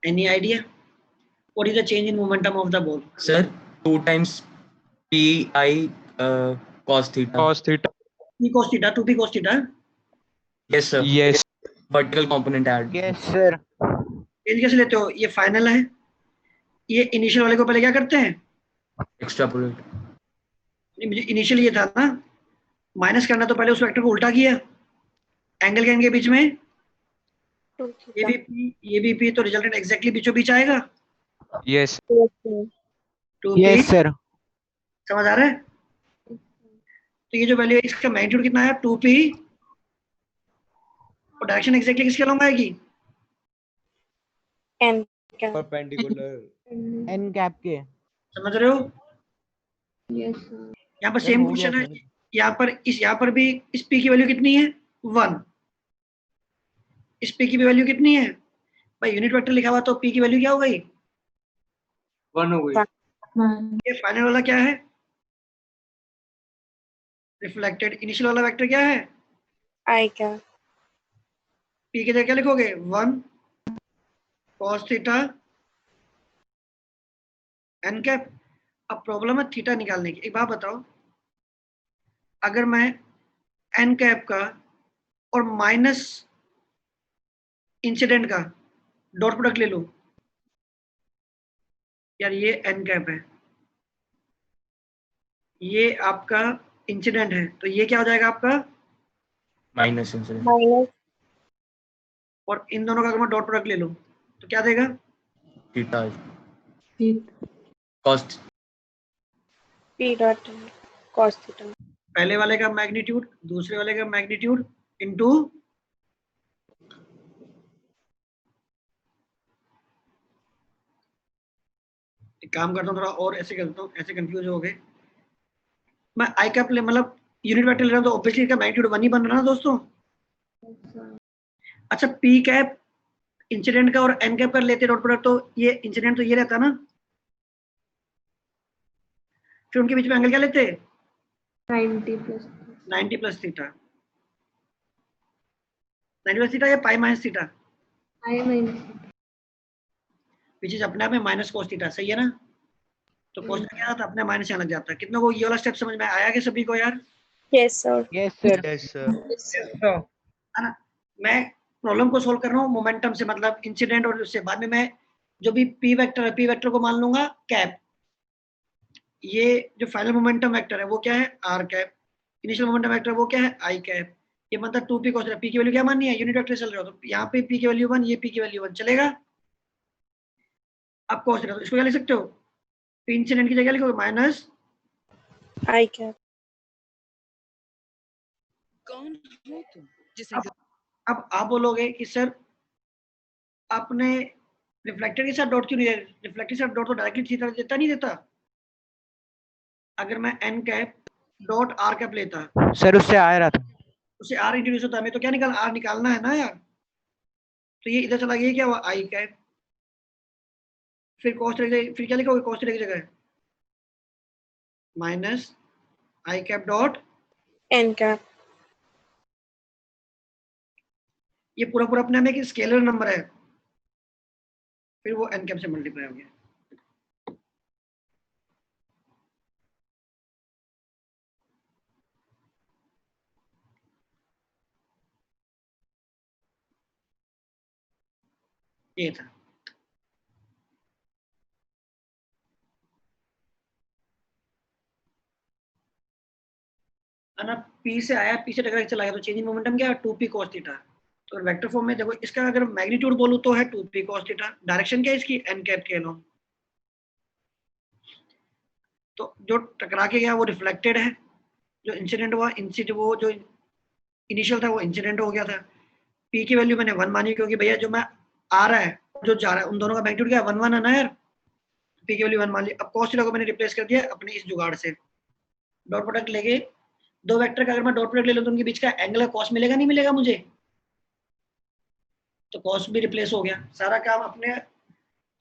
Any idea? What is the change in momentum of the ball? Sir, 2 times PI cos theta. cos theta. p cos theta 2p cos theta. Yes sir. Yes. Vertical component add. Yes, sir. Change कैसे लेते हो? ये फाइनल है, ये इनिशियल वाले को पहले क्या करते हैं? Extrapolate. मुझे इनिशियल ये था ना, माइनस करना, तो पहले उस वेक्टर को उल्टा किया, एंगल के एंगल के बीच में ये भी p, ये भी p, तो रिजल्टेंट एग्जैक्टली बीचों बीच आएगा। Yes. 2p, Yes, sir. समझ आ रहा है? तो ये जो वैल्यू है इसका मैग्नीट्यूड कितना है? 2p, और डायरेक्शन एग्जैक्टली किसके अलॉन्ग आएगी? Perpendicular. N कैप के। समझ रहे हो? यहाँ पर सेम हो गया क्वेश्चन है, sir. यहाँ पर भी इस p की वैल्यू कितनी है? 1। इस p की भी वैल्यू कितनी है भाई? यूनिट वेक्टर लिखा हुआ, तो p की वैल्यू क्या हो गई? 1 हो गई। ये फाइनल वाला क्या है? रिफ्लेक्टेड। इनिशियल वाला वेक्टर क्या है? I cap. p की जगह क्या लिखोगे? 1 cos थीटा n कैप। अब प्रॉब्लम है थीटा निकालने की। एक बात बताओ, अगर मैं n कैप का और माइनस इंसिडेंट का डॉट प्रोडक्ट ले लूं, यार ये n कैप है, ये आपका इंसिडेंट है, तो ये क्या हो जाएगा आपका? Minus incident. Minus और इन दोनों का अगर मैं डॉट प्रोडक्ट ले लूं तो क्या देगा? Theta. Cos. P dot cos theta. पहले वाले का मैग्नीट्यूड, दूसरे वाले का मैग्नीट्यूड इनटू एक काम करता हूँ, थोड़ा और ऐसे करता हूँ, ऐसे कंफ्यूज हो गए। मैं आई कैप ले, मतलब यूनिट वेक्टर ले रहा हूँ, तो ऑब्वियसली इसका मैग्नीट्यूड 1 ही बन रहा है ना दोस्तों। अच्छा, पी कैप इंसिडेंट का और एन कैप का लेते डॉट प्रोडक्ट, तो ये इंसिडेंट तो ये रहता ना, फिर उनके बीच में एंगल क्या लेते? 90 प्लस थीटा। 90 प्लस थीटा या pi minus theta, which is अपने आप में माइनस कोस थीटा। सही है ना? तो कोस क्या आता है? अपने माइनस यहाँ लग जाता है। कितनों को ये वाला स्टेप समझ में आया कि सभी को यार? Yes sir. Yes, sir. Yes, sir. है ना? मैं प्रॉब्लम को सोल्व कर रहा हूँ मोमेंटम से, मतलब इंसिडेंट, और उससे बाद में मैं जो भी पी वेक्टर है, पी वेक्टर को मान लूंगा कैप। ये जो फाइनल मोमेंटम वेक्टर है वो क्या है? R cap. Initial momentum vector वो क्या है? I cap. ये मतलब 2p cos थीटा। पी की वैल्यू क्या माननी है? यूनिट वेक्टर चल रहा हो तो यहाँ पे पी की वैल्यू 1, ये पी की वैल्यू 1 चलेगा। अब cos थीटा, तो इसको क्या लिख सकते हो? पी इंसिडेंट की जगह लिखोगे माइनस I cap. अब आप बोलोगे कि सर आपने रिफ्लेक्टेड के साथ डॉट क्यों नहीं? रिफ्लेक्टेड के साथ डॉट तो डायरेक्टली थीटा देता नहीं देता। अगर मैं N cap dot R cap लेता, सर उससे आ रहा था। उसे आर इंट्रोड्यूस होता, हमें तो क्या निकाल, आर निकालना है ना यार। तो ये इधर चला गया, क्या हुआ? आई कैप। फिर cos थीटा, फिर क्या लिखोगे cos थीटा की जगह? माइनस आई कैप डॉट, N cap. ये पूरा पूरा अपने में एक स्केलर नंबर है, फिर वो एन कैप से मल्टीप्लाई हो गया। ये था। है ना? पी से आया, पी से टकरा के चला गया, तो चेंज इन मोमेंटम क्या है? 2p cos theta. तो वेक्टर फॉर्म में देखो, इसका अगर मैग्नीट्यूड बोलूं तो है 2p cos थीटा। डायरेक्शन क्या है इसकी? एन कैप के अलोंग। तो जो टकरा के गया वो रिफ्लेक्टेड है, जो इंसिडेंट हुआ वो जो इनिशियल था वो इंसिडेंट हो गया था। पी की वैल्यू मैंने 1 मानी, क्योंकि भैया जो मैं आ रहा है जो जा रहा है उन दोनों का मैग्नीट्यूड क्या है? 1 1 है ना यार। पी की वैल्यू 1 मान ली। अब cos थीटा को मैंने रिप्लेस कर दिया अपने इस जुगाड़ से, डॉट प्रोडक्ट लेके दो वेक्टर का अगर मैं डॉट प्रोडक्ट ले लूं तो उनके बीच का एंगल का cos मिलेगा नहीं मिलेगा मुझे? तो cos भी रिप्लेस हो गया। सारा काम अपने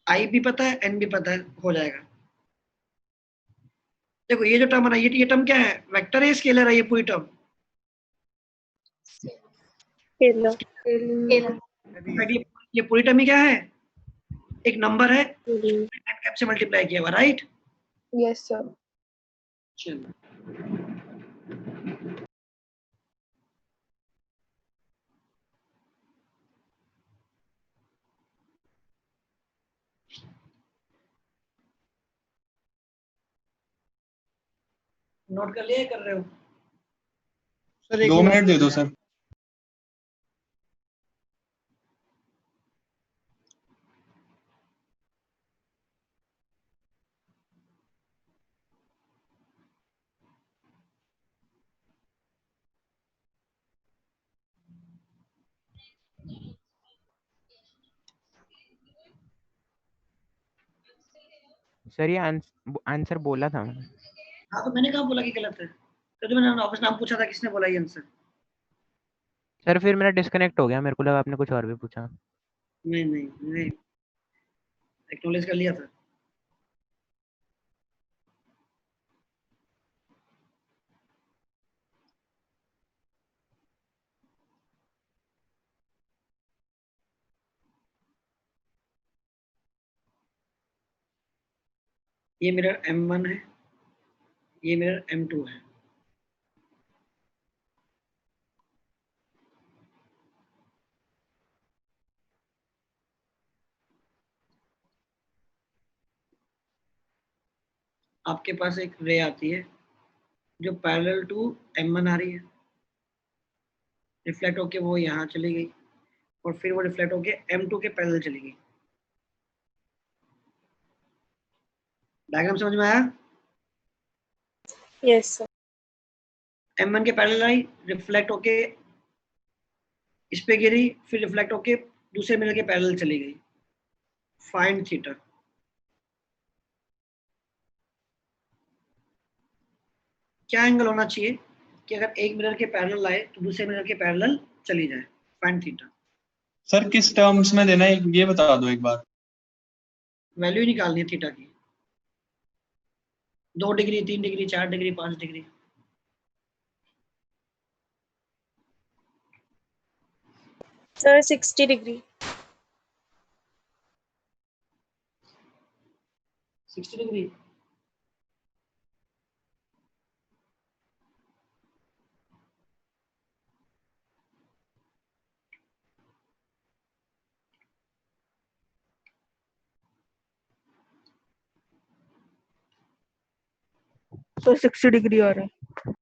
आई भी पता है, एन भी पता है, हो जाएगा। देखो ये जो टर्म है, ये टर्म क्या है? वेक्टर है, स्केलर है? ये पूरी टर्म Scalar. ये पूरी टर्म ही क्या है? एक नंबर है, Mhm. एन कैप से मल्टीप्लाई किया हुआ, राइट? Yes sir. चलो नोट कर लिया या कर रहे हो सर? 2 मिनट दे दो सर। सर ये आंसर बोला था मैंने। हाँ तो मैंने कहा बोला कि गलत है? तो मैंने वापस नाम पूछा था, किसने बोला ये आंसर? सर फिर मेरा डिस्कनेक्ट हो गया, मेरे को लगा आपने कुछ और भी पूछा। नहीं नहीं, मैंने एक्नॉलेज कर लिया था। ये मिरर M1 है, ये मिरर M2 है। आपके पास एक रे आती है जो पैरेलल टू M1 आ रही है, रिफ्लेक्ट होके वो यहाँ चली गई और फिर वो रिफ्लेक्ट होके M2 के पैरेलल चली गई। डायग्राम समझ में आया? Yes, sir. M1 के पैरेलल आई, रिफ्लेक्ट होके इस पे गिरी, फिर रिफ्लेक्ट होके दूसरे मिरर के पैरेलल चली गई। Find theta. क्या एंगल होना चाहिए कि अगर एक मिरर के पैरेलल आए तो दूसरे मिरर के पैरेलल चली जाए? Find theta. सर किस टर्म्स में देना है ये बता दो एक बार। वैल्यू ही निकालनी है थीटा की। 2 degree, 3 degree, 4 degree, 5 degree. Sir, 60 degree. 60 degree. तो 60 डिग्री आ रहा है।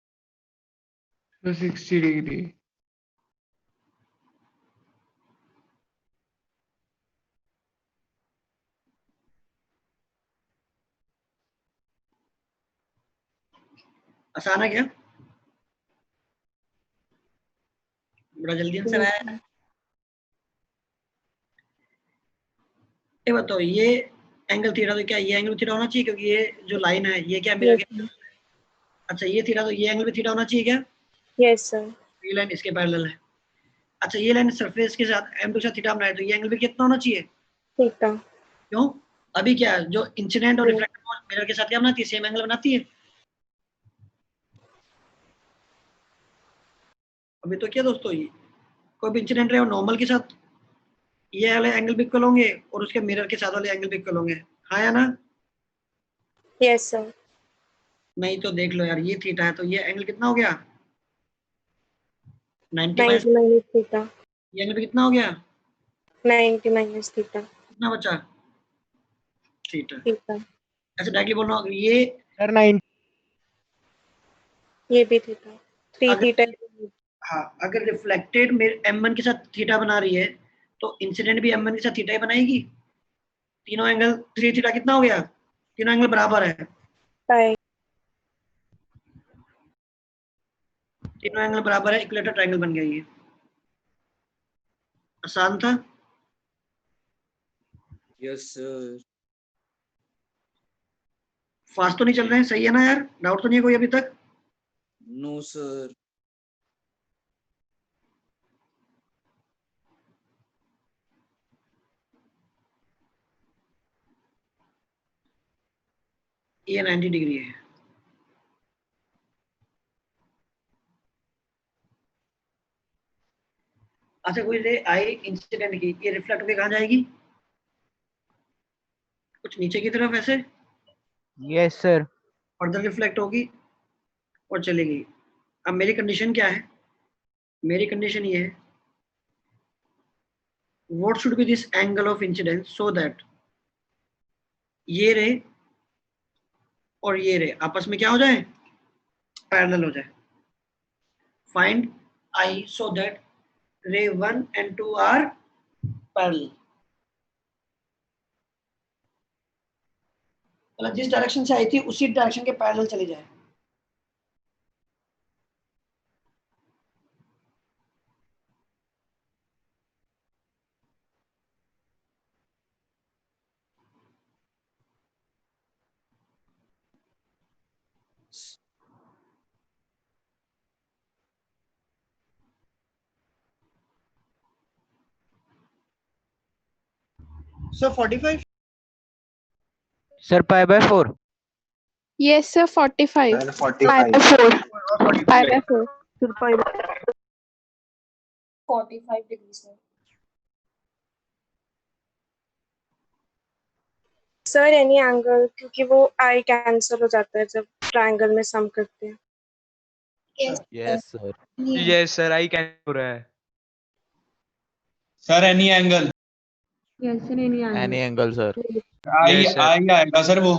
तो 60 डिग्री। आसान है क्या? बड़ा जल्दी आंसर आया। ये बताओ, ये एंगल थीटा तो क्या ये एंगल थीटा होना चाहिए? क्योंकि ये जो लाइन है ये क्या मिरर Yes, के, sir. अच्छा ये थीटा, तो ये एंगल भी थीटा होना चाहिए क्या? Yes, sir. ये लाइन इसके पैरेलल है। अच्छा ये लाइन सरफेस के साथ M2 के साथ थीटा बनाए तो ये एंगल भी कितना होना चाहिए? Theta. क्यों? अभी क्या जो इंसिडेंट और Yes. रिफ्लेक्टिव मिरर के साथ क्या बनाती है? सेम एंगल बनाती है। अभी तो क्या दोस्तों, ये कोई भी इंसिडेंट रहे और नॉर्मल के साथ ये वाले एंगल भी इक्वल होंगे और उसके मिरर के साथ वाले एंगल भी इक्वल होंगे। हाँ या ना? Yes, sir. नहीं तो देख लो यार, ये थीटा है तो ये एंगल कितना हो गया? 90 माइनस, 90 minus theta. ये एंगल भी कितना हो गया? 90 minus theta. कितना बचा? थीटा। Theta. अच्छा डायरेक्टली बोलना, ये सर 9 ये भी theta. 3 अगर theta. हाँ अगर रिफ्लेक्टेड M1 के साथ थीटा बना रही है तो इंसिडेंट भी M1 के साथ थीटा ही बनाएगी। तीनों एंगल 3 थीटा कितना हो गया? तीनों एंगल बराबर है, Pi. तीनों एंगल बराबर है, इक्विलेटरल ट्रायंगल बन गया। ये आसान था। Yes sir. फास्ट तो नहीं चल रहे हैं? सही है ना यार? डाउट तो नहीं है कोई अभी तक? No sir. ये 90 डिग्री है। अच्छा कोई रे आई इंसिडेंट की, ये रिफ्लेक्ट होके कहाँ जाएगी? कुछ नीचे की तरफ ऐसे यस सर। फर्दर रिफ्लेक्ट होगी और चली गई। अब मेरी कंडीशन क्या है? मेरी कंडीशन ये है, what should be this angle of incidence so that ये रे और ये रे आपस में क्या हो जाए? पैरेलल हो जाए। Find I so that ray 1 and 2 are parallel। मतलब जिस डायरेक्शन से आई थी उसी डायरेक्शन के पैरेलल चली जाए। So 45 sir pi by 4। Yes, sir. 45. Sir, Pi 45. by 4. और Pi by 4. फिर पाई 45 degrees, sir. Sir, any angle, क्योंकि वो I cancel हो जाता है जब triangle में sum करते हैं। Yes sir. Yes sir, I can हो रहा है। Sir any angle any angle sir. I Yes, sir. I आएगा सर वो।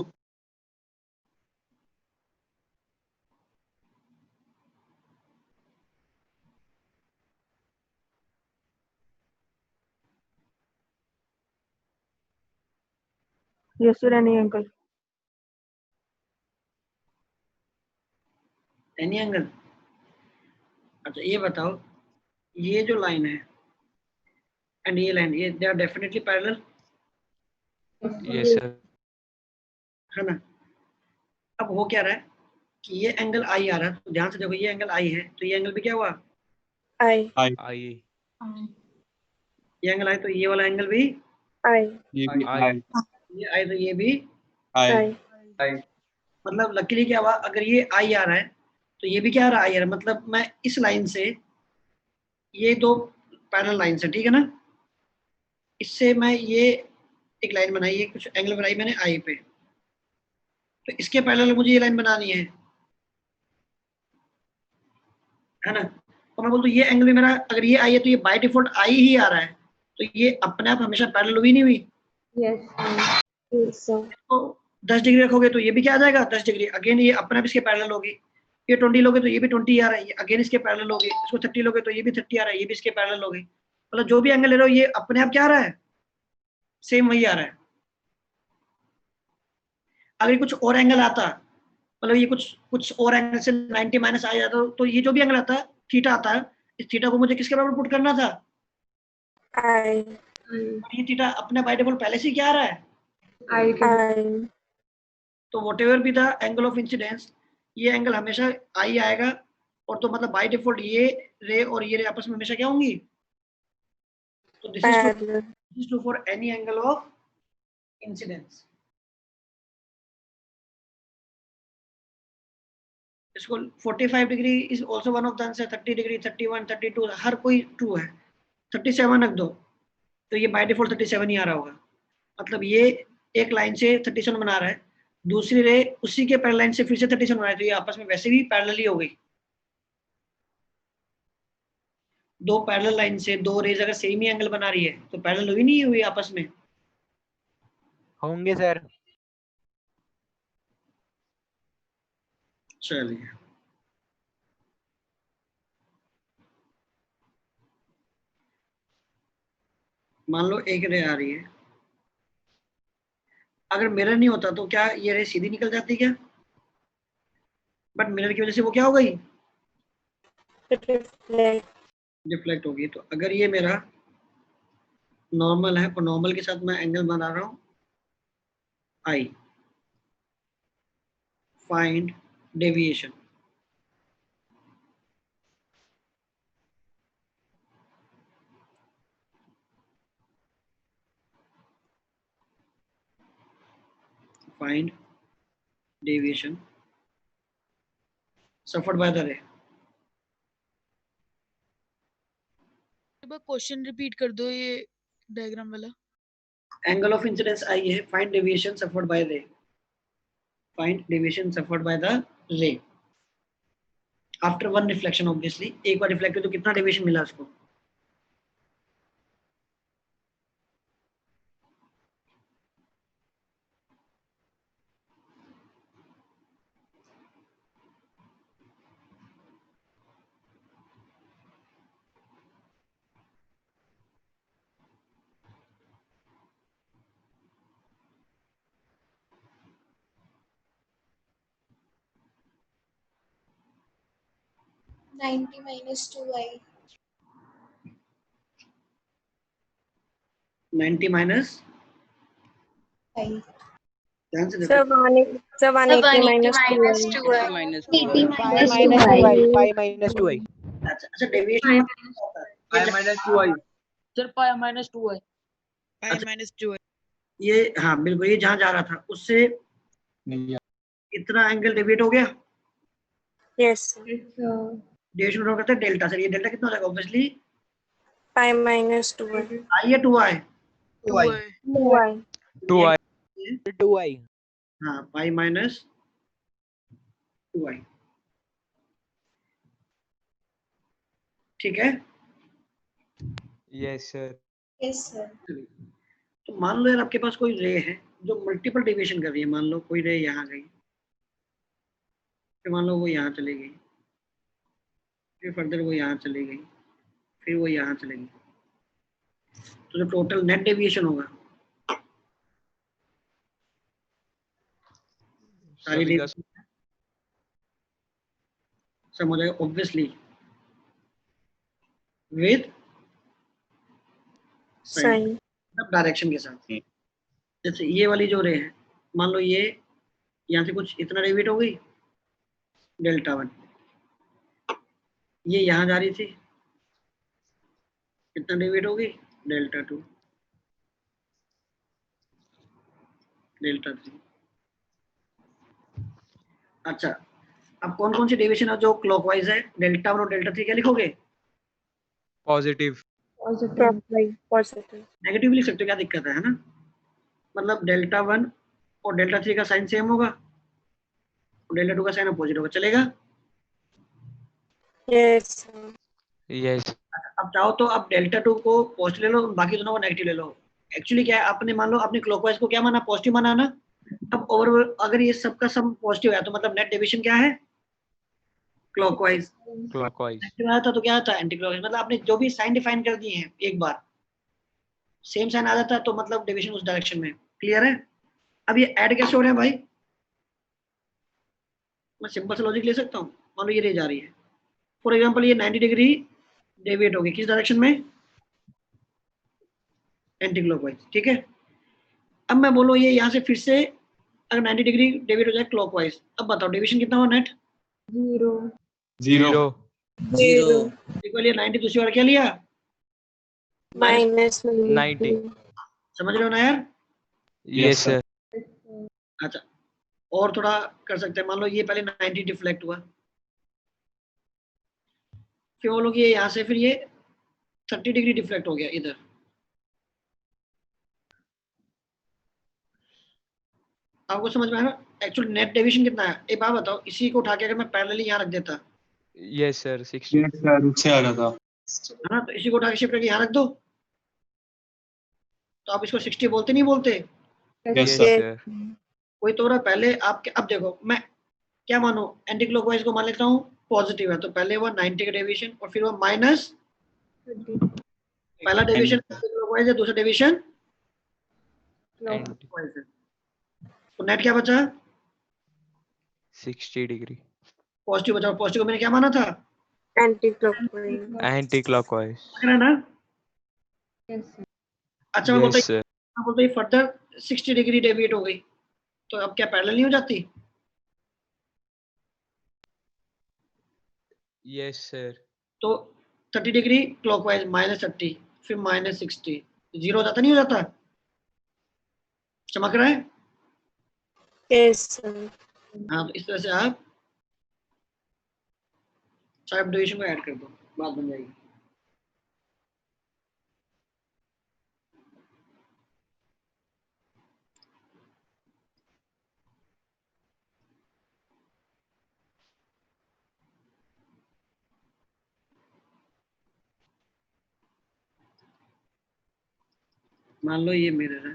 Yes sir any angle. Any angle. अच्छा ये बताओ, ये जो लाइन है एंड ये लाइन, ये they are definitely parallel, yes sir. है ना? अब हो क्या रहा है कि ये एंगल आई आ रहा है, तो ध्यान से देखो ये एंगल आई है, तो ये एंगल भी क्या हुआ? I. आई ये एंगल आई तो ये वाला एंगल भी I. ये भी आई। आई ये आई, तो ये भी। आई I. मतलब लकीली क्या हुआ, अगर ये आई आ रहा है तो ये भी क्या आ रहा है? आई आ रहा है। मतलब मैं इस लाइन से, ये दो पैरेलल लाइन से, ठीक है ना, इससे मैं ये एक लाइन बनाई, ये कुछ एंगल बनाई मैंने आई पे, तो इसके पैरेलल मुझे ये लाइन बनानी है ना? तो मैं बोलता हूँ ये एंगल भी मेरा, अगर ये आई है तो ये बाय डिफॉल्ट आई ही आ रहा है, तो ये अपने आप हमेशा पैरेलल हुई नहीं हुई? Yes, sir. तो 10 डिग्री रखोगे तो ये भी क्या आ जाएगा? 10 डिग्री। अगेन ये अपने आप इसके पैरेलल होगी। ये 20 लोगे तो ये भी 20 आ रहा है, ये अगेन इसके पैरेलल होगी। इसको 30 लोगे तो ये भी 30 आ रहा है, ये भी इसके पैरेलल होगी। मतलब जो भी एंगल ले रहे हो ये अपने आप क्या आ रहा है? सेम वही आ रहा है। अगर ये कुछ और एंगल आता, मतलब ये कुछ और एंगल से 90 माइनस आ जाता, तो ये जो भी एंगल आता, थीटा आता है, इस थीटा को मुझे किसके बराबर पुट करना था? I. ये थीटा अपने बाय डिफॉल्ट पहले से क्या आ रहा है? I. तो what ever be the angle of incidence, ये एंगल हमेशा आई आएगा, और तो मतलब बाय डिफॉल्ट ये रे और ये रे आपस में हमेशा क्या होंगी? तो this Parallel. Is true for any angle of incidence. इसको 45 degree is also one of the answer, 30 degree, 31, 32 हर कोई ट्रू है। 37 रख दो तो ये बाय डिफॉल्ट 37 ही आ रहा होगा। मतलब ये एक लाइन से 37 बना रहा है, दूसरी रे उसी के पैरेलल लाइन से फिर से 37 बना रहा है, तो ये आपस में वैसे भी पैरेलल ही हो गई। दो पैरेलल लाइन से दो रेज अगर सेम ही एंगल बना रही है तो पैरेलल हुई नहीं हुई आपस में? होंगे सर। चलिए मान लो एक रे आ रही है, अगर मिरर नहीं होता तो क्या ये रे सीधी निकल जाती क्या? बट मिरर की वजह से वो क्या हो गई? Reflect. डिफ्लेक्ट होगी। तो अगर ये मेरा नॉर्मल है और नॉर्मल के साथ मैं एंगल बना रहा हूं I, find deviation. Find deviation suffered by the ray। Question repeat कर दो ये डायग्राम वाला। एंगल ऑफ इंसिडेंस आई है, फाइंड डेविएशन सफर्ड बाय रे, find deviation suffered by the रे। आफ्टर वन रिफ्लेक्शन ऑब्वियसली, एक बार रिफ्लेक्ट तो कितना डेविएशन मिला उसको? -90 - 2i 90 माइनस, i ध्यान से देखो, sir 180 minus 2i. minus 80 2i. Pi - minus 2i 2i. Pi minus 2i. अच्छा deviation I minus 2i. Sir pi minus 2i pi minus 2i ये, हाँ बिल्कुल, ये जहां जा रहा था उससे इतना एंगल डेविएट हो गया, Yes, sir. डेविएशन हो करते डेल्टा से, ये डेल्टा कितना हो जाएगा ऑब्वियसली? Pi minus 2i. आई या 2 आई? 2i 2i. 2i. 2i. हाँ पाई माइनस 2i, ठीक है। Yes, sir. yes sir तो मान लो यार आपके पास कोई रे है जो मल्टीपल डेविएशन कर रही है, मान लो कोई रे यहाँ गई, फिर मान लो वो यहाँ चली गई, फिर फर्दर वो यहाँ चली गई, फिर वो यहाँ चली गई, तो जो टोटल नेट डेविएशन होगा सारी सभी का सम हो जाएगा ऑब्वियसली विद Sign. डायरेक्शन के साथ। जैसे ये वाली जो रे है, मान लो ये यहाँ से कुछ इतना डेविएट हो गई डेल्टा 1, ये यहाँ जा रही थी, कितना डेविएट हो गई डेल्टा 2, डेल्टा 3। अच्छा, अब कौन कौन सी डेविएशन है जो क्लॉकवाइज है? डेल्टा 1 और डेल्टा 3 क्या लिखोगे? positive. Positive. नेगेटिव लिख सकते हो, क्या दिक्कत है ना? मतलब डेल्टा 1 और डेल्टा 3 का साइन सेम होगा और डेल्टा 2 का साइन अपोजिट होगा, चलेगा? Yes, sir. Yes. अब चाहो तो आप डेल्टा 2 को पॉजिटिव ले लो, बाकी दोनों को नेगेटिव ले लो। एक्चुअली क्या है, आपने मान लो अपने क्लॉकवाइज को क्या माना, पॉजिटिव माना ना। अब ओवरऑल अगर ये सबका सम पॉजिटिव है तो मतलब नेट डेविएशन क्या है? क्लॉकवाइज। Clockwise. नेगेटिव आया था तो क्या था? Anti clockwise. मतलब आपने जो भी साइन डिफाइन कर दिए हैं एक बार सेम साइन आ जाता है तो मतलब डेविएशन उस डायरेक्शन में। क्लियर है? अब ये ऐड कैसे हो रहे हैं भाई? मैं सिंपल सा लॉजिक ले सकता हूँ। मान लो ये रे जा रही है, फॉर एग्जांपल ये 90 डिग्री डेविएट होगी, किस डायरेक्शन में? एंटी क्लॉकवाइज, ठीक है। अब मैं बोलो ये यहाँ से फिर से अगर 90 डिग्री डेविएट हो जाए क्लॉकवाइज, अब बताओ डेविएशन कितना हुआ नेट? 0. 0 इक्वल ये 90 दूसरी बार क्या लिया? Minus 90. समझ रहे हो ना यार? Yes, sir. अच्छा, और थोड़ा कर सकते हैं। मान लो ये पहले 90 डिफ्लेक्ट हुआ, फिर वो लोग ये यहाँ से फिर ये 30 डिग्री डिफ्लेक्ट हो गया इधर। आपको समझ में आया ना? एक्चुअल नेट डेविएशन कितना है? एक बात बताओ, इसी को उठा के अगर मैं पैरेलली यहाँ रख देता, Yes, sir. 60. Yes, sir. उससे आ रहा था। है ना, तो इसी को उठा के शिफ्ट करके यहाँ रख दो, तो आप इसको 60 बोलते नहीं बोलते? Yes, Yes, sir. sir. कोई तो रहा पहले आपके। अब देखो मैं क्या मानो, एंटी क्लॉकवाइज को मान लेता हूँ पॉजिटिव है, तो पहले हुआ 90 का डेविएशन और फिर हुआ माइनस, पहला डेविएशन एंटी क्लॉकवाइज है, दूसरा डेविएशन And क्लॉकवाइज है, तो नेट क्या बचा? 60 degree. पॉजिटिव बचा। पॉजिटिव को मैंने क्या माना था? anti-clockwise. Anti-clockwise. लग रहा है ना? अच्छा मैं बोलता Yes, sir. ये फर्दर 60 डिग्री डेविएट हो गई, तो अब क्या पैरेलल नहीं हो जाती? Yes, sir. तो 30 डिग्री क्लॉकवाइज माइनस 30, फिर माइनस 60, जीरो हो जाता नहीं हो जाता? चमक रहा है? Yes, sir. हाँ, तो इस तरह से आप सब डिवीजन को ऐड कर दो, बात बन जाएगी। मान लो ये मिरर है,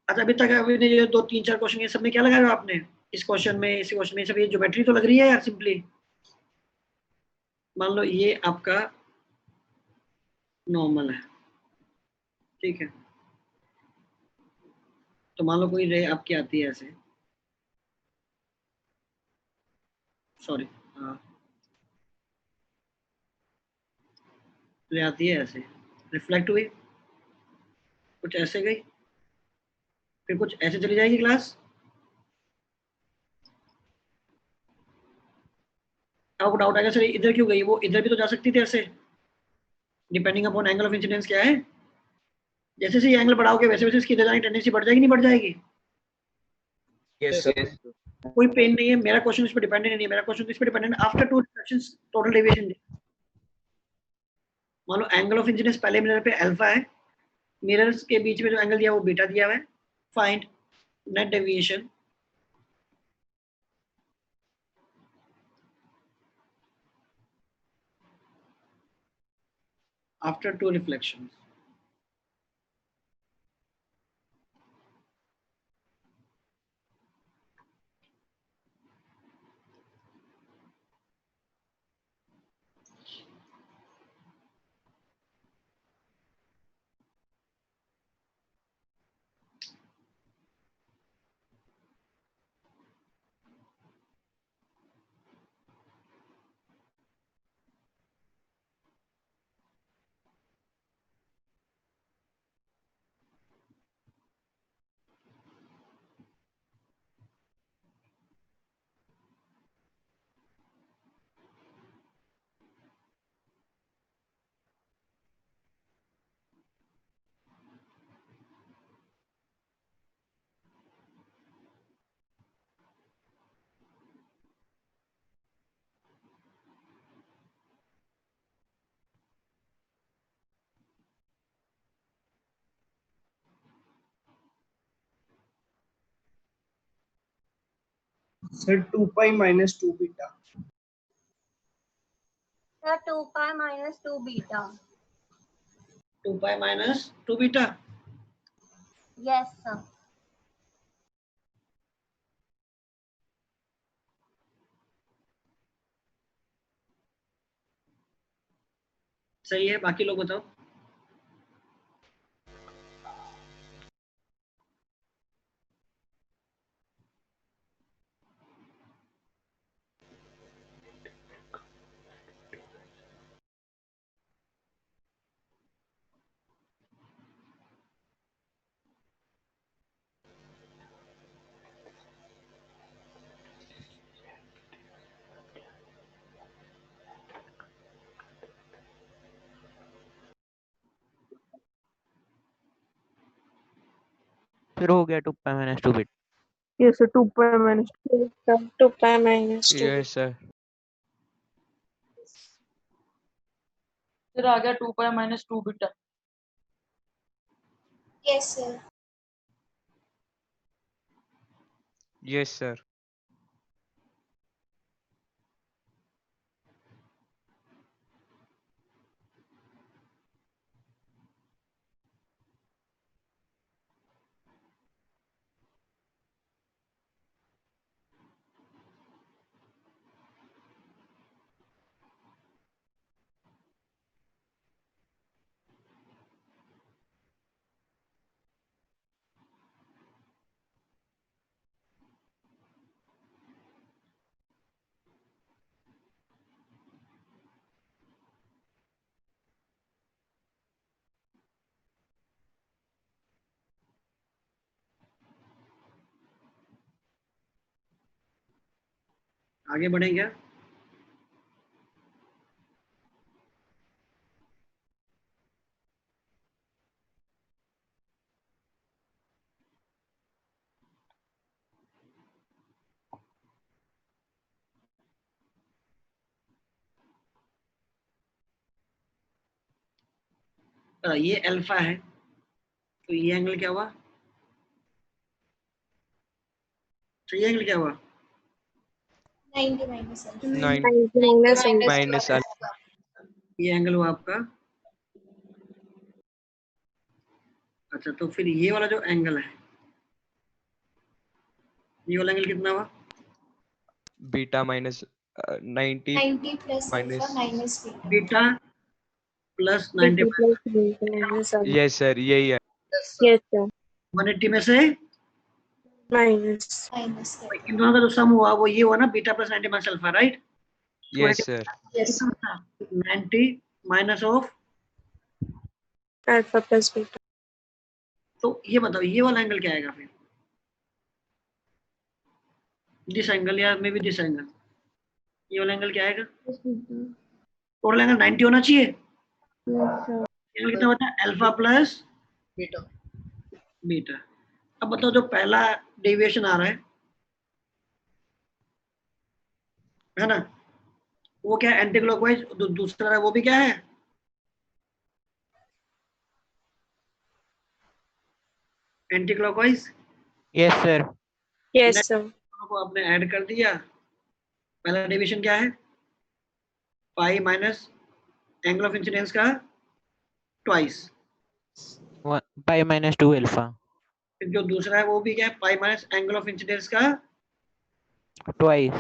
अच्छा अभी तक अभी ने ये 2 3 4 क्वेश्चन ये सब में क्या लगाया हुआ आपने? इस क्वेश्चन में, इस क्वेश्चन में, सब ये ज्योमेट्री तो लग रही है यार सिंपली। मान लो ये आपका नॉर्मल है, ठीक है, तो मान लो कोई रे आपकी आती है ऐसे, सॉरी, हाँ रे आती है ऐसे, रिफ्लेक्ट हुई, कुछ ऐसे गई, फिर कुछ ऐसे चली जाएगी क्लास। आपको डाउट आएगा सर इधर क्यों गई, वो इधर भी तो जा सकती थी ऐसे, depending upon angle of incidence क्या है। जैसे से ये एंगल बढ़ाओगे वैसे वैसे इसकी इधर जाने की टेंडेंसी बढ़ जाएगी, नहीं बढ़ जाएगी? Yes, sir. कोई पेन नहीं है, मेरा क्वेश्चन इस पर डिपेंडेंट नहीं है, मेरा क्वेश्चन इस पर dependent after 2 reflections total deviation. मान लो एंगल ऑफ इंसिडेंस पहले मिरर पे अल्फा है, मिरर्स के बीच में जो एंगल दिया वो बीटा दिया हुआ है, find net deviation after 2 reflections. Sir 2 pi minus 2 beta. Sir, 2 pi minus 2 beta. 2 pi minus 2 beta. Yes, sir. सही है, बाकी लोग बताओ। फिर हो गया 2 pi minus 2 beta. Yes, sir. 2 pi minus 2 pi minus 2. Yes, sir. फिर आ गया 2 pi minus 2 beta. Yes, sir. Yes, sir. आगे बढ़ें क्या? ये अल्फा है, तो ये एंगल क्या हुआ? तो ये एंगल क्या हुआ? 90 minus alpha. 90 minus minus ये एंगल हुआ आपका। अच्छा, तो फिर ये वाला जो एंगल है, ये वाला एंगल कितना हुआ? Beta minus 90 90 plus minus alpha minus beta. Beta plus 90 minus alpha. Yes sir यही है। Yes, sir. 180 में से Minus. Minus alpha. इन दोनों का जो सम हुआ वो ये हुआ ना, beta plus 90 minus alpha, right? Yes sir. Yes. 90 minus of, Alpha plus beta. तो ये बताओ ये वाला एंगल क्या आएगा फिर? दिस एंगल या मे बी दिस एंगल, ये वाला एंगल क्या आएगा? टोटल एंगल 90 होना चाहिए। एंगल कितना होता है? Alpha plus beta. बीटा। अब बताओ जो पहला डेविएशन आ रहा है ना, वो क्या है? Anti clockwise. दूसरा है वो भी क्या है? Anti clockwise. Yes sir. Yes, sir. को आपने ऐड कर दिया। पहला डेविएशन क्या है? Pi minus angle of incidence का ट्वाइस। पाई माइनस 2 अल्फा फिर जो दूसरा है वो भी क्या है? Pi minus angle of incidence का ट्वाइस।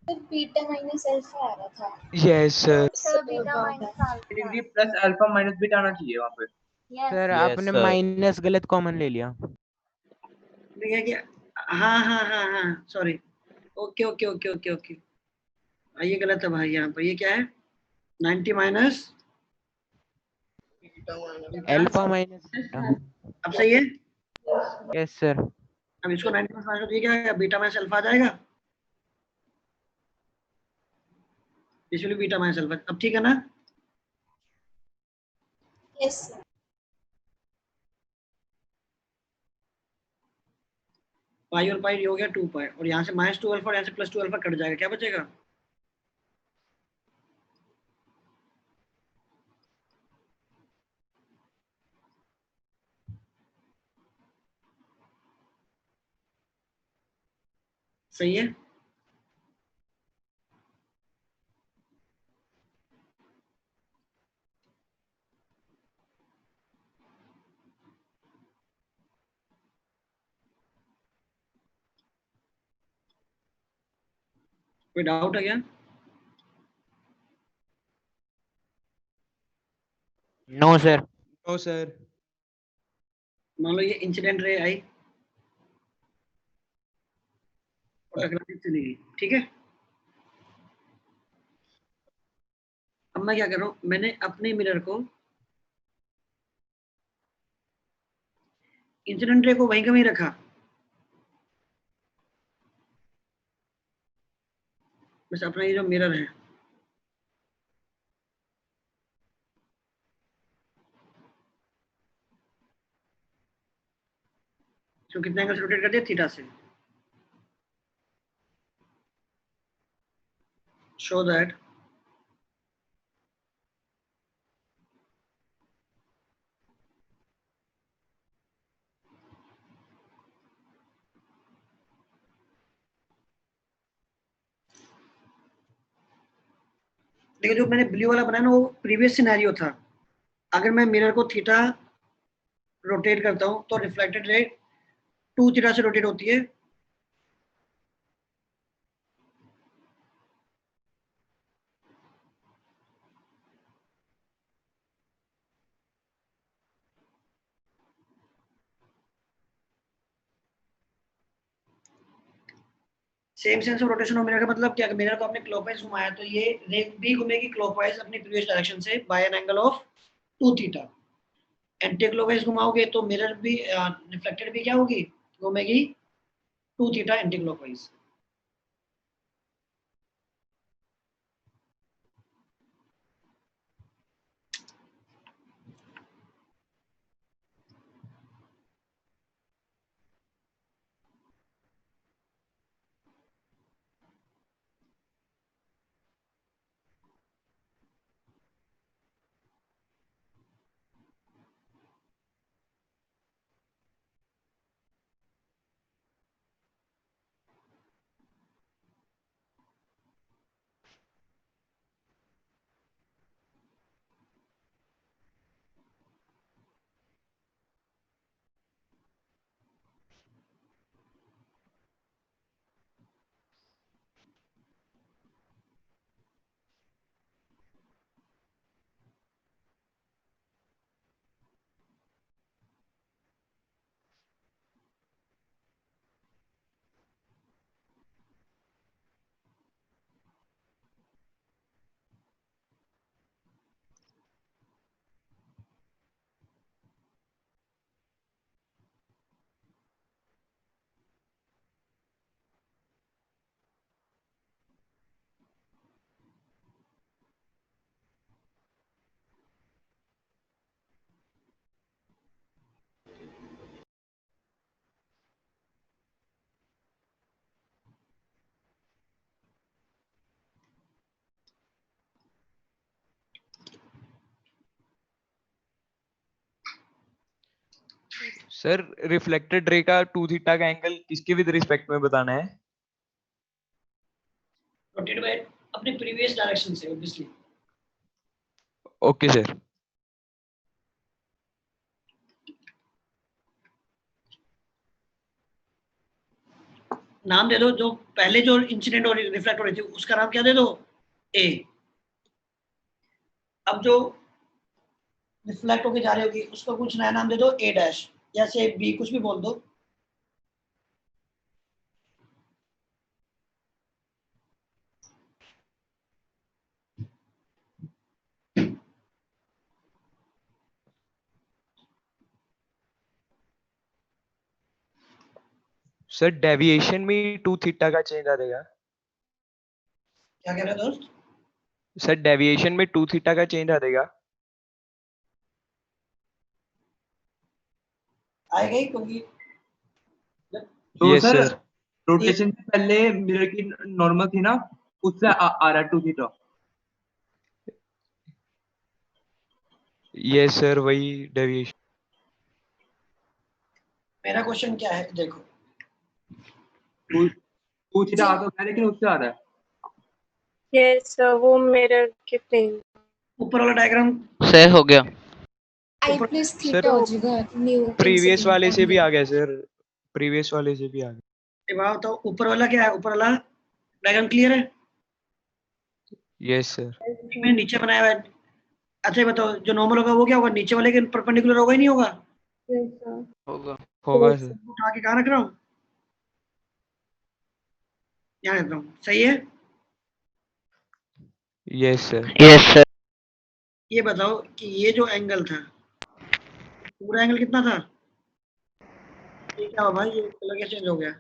तो beta minus alpha आ रहा था. Yes sir. Sir, beta minus alpha. Degree plus alpha minus beta आना चाहिए वहाँ पे। Yes. सर Yes, आपने sir. माइनस गलत कॉमन ले लिया। ठीक है क्या? हाँ हाँ हाँ हाँ, sorry. Okay okay okay okay okay, ये गलत है भाई। यहाँ पर ये क्या है? 90 माइनस अल्फा माइनस बीटा। अब सही है। Yes sir. अब इसको 90 माइनस, ये क्या है? बीटा माइनस अल्फा आ जाएगा। इसलिए बीटा माइनस अल्फा। अब ठीक है ना? Yes, sir. पाई और पाई हो गया 2 पाई, और यहाँ से माइनस 2 अल्फा और यहाँ से प्लस 2 अल्फा कट जाएगा। क्या बचेगा? सही है। कोई डाउट है क्या? No sir. No sir. मान लो ये इंसिडेंट रे आई और टकरा के चली गई, ठीक है। अब मैं क्या कर रहा हूँ? मैंने अपने मिरर को, इंसिडेंट रे को वहीं का वहीं रखा। बस अपना ये जो मिरर है, तो कितने एंगल से रोटेट कर दिया? थीटा से। शो दैट देखो, जो मैंने ब्लू वाला बनाया ना, वो प्रीवियस सिनेरियो था। अगर मैं मिरर को थीटा रोटेट करता हूँ तो रिफ्लेक्टेड रे 2 थीटा से रोटेट होती है। Same sense of rotation of mirror का मतलब क्या? मिरर को आपने क्लॉकवाइज घुमाया तो ये रे भी घूमेगी क्लॉकवाइज अपनी प्रीवियस डायरेक्शन से by an angle of 2 theta. Anticlockwise घुमाओगे तो मिरर भी रिफ्लेक्टेड भी क्या होगी? घूमेगी 2 theta anticlockwise. Sir reflected ray का 2 थीटा का एंगल किसके विद रिस्पेक्ट में बताना है? रोटेट बाय अपने प्रीवियस डायरेक्शन से ऑब्वियसली। Okay sir. नाम दे दो जो पहले जो इंसिडेंट और रिफ्लेक्ट हो रही थी उसका नाम क्या दे दो, ए। अब जो रिफ्लेक्ट होके जा रही होगी उसका कुछ नया नाम दे दो, ए डैश, या से बी, कुछ भी बोल दो। सर डेविएशन में 2 थीटा का चेंज आ जाएगा। क्या कह रहे हो दोस्त? सर डेविएशन में 2 थीटा का चेंज आ जाएगा। आएगा ही, क्योंकि तो यस सर सर। रोटेशन से पहले मिरर की नॉर्मल थी ना, उससे आ रहा है 2 थीटा। यस सर, वही डेविएशन। मेरा क्वेश्चन क्या है देखो, 2 थीटा आ तो है लेकिन उससे आ रहा है। यस वो मिरर के प्लेन। ऊपर वाला डायग्राम सर हो गया। आई प्लस सर थीटा हो जाएगा न्यू प्रीवियस वाले से भी आ गया सर, प्रीवियस वाले से भी आ गया। तो ऊपर वाला क्या है, ऊपर वाला डायग्राम क्लियर है? Yes sir. मैंने नीचे बनाया हुआ है। अच्छा ये बताओ, जो नॉर्मल होगा वो क्या होगा, नीचे वाले के परपेंडिकुलर होगा ही नहीं होगा? होगा। होगा सर। उठा के कहाँ रख रहा हूँ, यहाँ रख रहा हूँ, सही है? Yes sir. Yes sir. ये बताओ कि ये जो एंगल था, पूरा एंगल कितना था? ये क्या हुआ भाई, ये कलर क्या चेंज हो गया?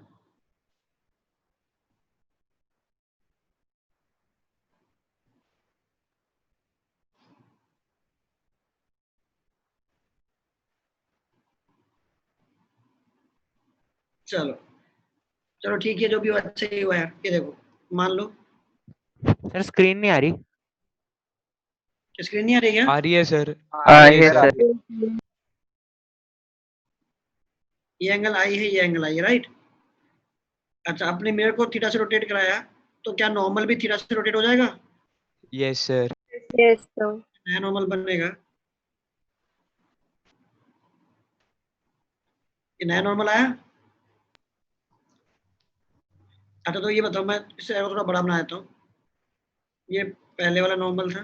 चलो चलो ठीक है, जो भी हुआ अच्छा ही हुआ यार। ये देखो, मान लो सर स्क्रीन नहीं आ रही। स्क्रीन नहीं आ रही क्या? आ रही है सर। आ रही है सर। ये एंगल आई है, ये एंगल आई है, राइट? अच्छा, अपने मिरर को थीटा से रोटेट कराया, तो क्या नॉर्मल भी थीटा से रोटेट हो जाएगा? Yes sir. Yes sir. नया नॉर्मल बनेगा, ये नया नॉर्मल आया। अच्छा तो ये बताओ, मैं इसे और थोड़ा बड़ा बना देता हूँ। ये पहले वाला नॉर्मल था,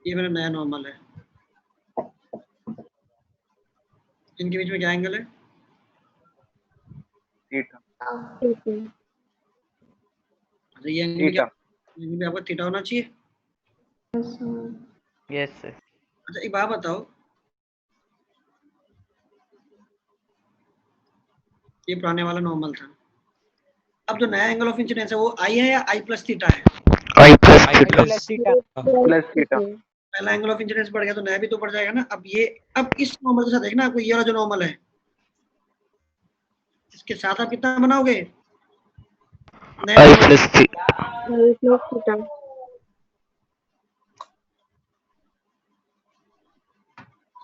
ये मेरा नया नॉर्मल है। इनके बीच में क्या एंगल है? अच्छा ये एंगल क्या, इनमें भी आपका थीटा होना चाहिए। Yes sir. अच्छा एक बात बताओ, ये पुराने वाला नॉर्मल था, अब जो नया एंगल ऑफ इंसिडेंस है वो आई है या आई प्लस थीटा है? आई प्लस आई प्लस प्लस थीटा। पहला एंगल ऑफ इंसिडेंस बढ़ गया तो नया भी तो बढ़ जाएगा ना। अब ये, अब इस नॉर्मल के साथ देखना, आपको ये वाला जो नॉर्मल है इसके साथ आप कितना बनाओगे, नया आई नॉर्मल। Plus theta.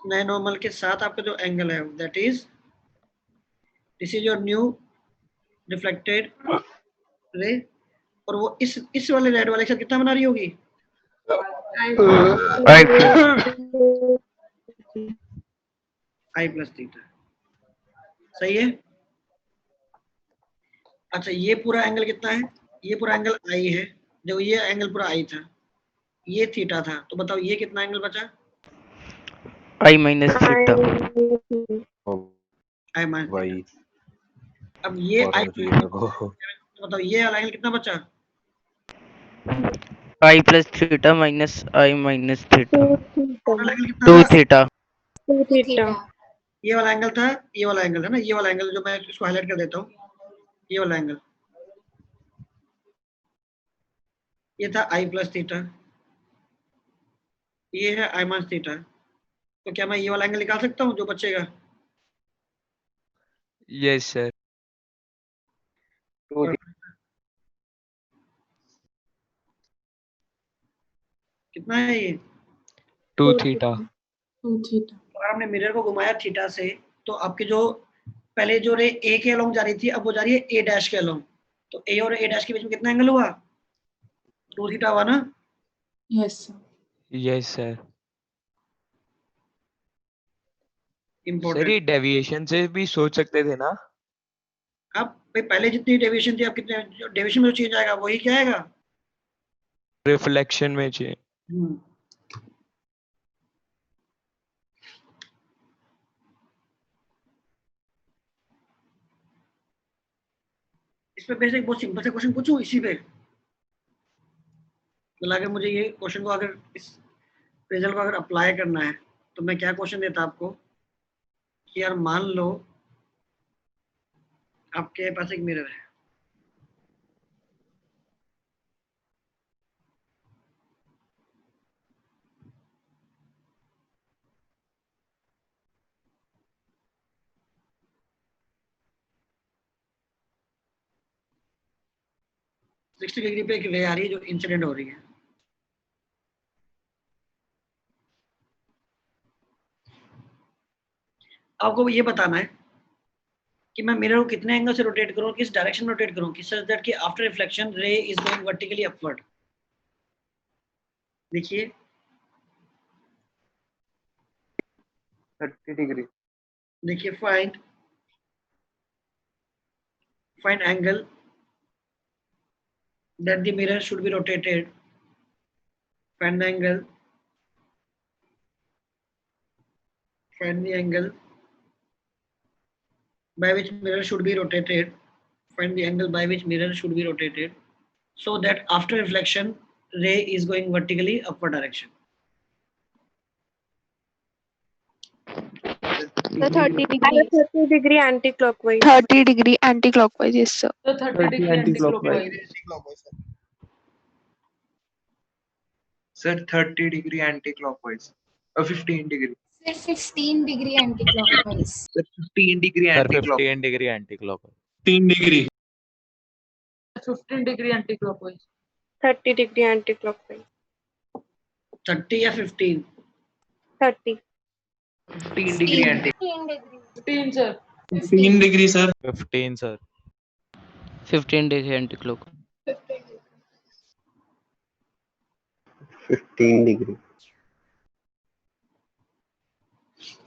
नए नॉर्मल के साथ आपका जो एंगल है that is, this is your new reflected ray, और वो इस वाले रेड वाले के साथ कितना बना रही होगी? आई प्लस थीटा, सही है? अच्छा ये पूरा एंगल कितना है? ये पूरा एंगल आई है, जो ये एंगल पूरा आई था, ये थीटा था, तो बताओ ये कितना एंगल बचा? आई माइनस थीटा। आई माइनस। अब ये आई, बताओ ये वाला एंगल कितना बचा? आई प्लस थीटा माइनस आई माइनस थीटा। टोटल एंगल कितना 2 था? थीटा। थीटा। ये वाला एंगल था, ये वाला एंगल है ना, ये वाला एंगल जो मैं इसको हाईलाइट कर देता हूँ, ये वाला एंगल, ये था आई प्लस थीटा, ये है आई माइनस थीटा। तो क्या मैं ये वाला एंगल निकाल सकता हूँ जो बचेगा? Yes sir. कितना है ये? 2 थीटा। 2 theta. अगर हमने मिरर को घुमाया थीटा से तो आपके जो पहले जो रे ए के अलोंग जा रही थी अब वो जा रही है ए डैश के अलोंग, तो ए और ए डैश के बीच में कितना एंगल हुआ? 2 थीटा हुआ ना? Yes, sir. Yes sir. Sir important. ये डेविएशन से भी सोच सकते थे ना? अब भाई पहले जितनी डेविएशन थी अब कितने डेविएशन में जो चेंज आएगा वही क्या आएगा? रिफ्लेक्शन में चाहिए। इस पे बेसिक बहुत सिंपल से क्वेश्चन पूछूं इसी पे, मतलब अगर मुझे ये क्वेश्चन को अगर इस रिजल्ट को अगर अप्लाई करना है तो मैं क्या क्वेश्चन देता आपको कि यार मान लो आपके पास एक मिरर है, सिक्सटी डिग्री पे एक रे आ रही है जो इंसिडेंट हो रही है। आपको ये बताना है कि मैं मिरर को कितने एंगल से रोटेट करूं, किस डायरेक्शन में रोटेट करूं कि सच दैट कि आफ्टर रिफ्लेक्शन रे इज गोइंग वर्टिकली अपवर्ड। देखिए 30 डिग्री। देखिए find angle that the mirror should be rotated, find the angle by which mirror should be rotated, find the angle by which mirror should be rotated so that after reflection ray is going vertically upward direction. The 30 degree anti-clockwise. 30 degree anti-clockwise, yes sir. So 30 degree anti-clockwise. Sir, 30 degree anti-clockwise. 15 degree. Sir, 15 degree anti-clockwise. Sir, 15 degree anti-clockwise. 15 degree anti-clockwise. 15 degree. 15 degree anti-clockwise. 30 degree anti-clockwise. 30 या 15? 30. 15 degree anti. 15 sir. 15 degree sir. 15 sir. 15 degree anti-clockwise. 15 degree.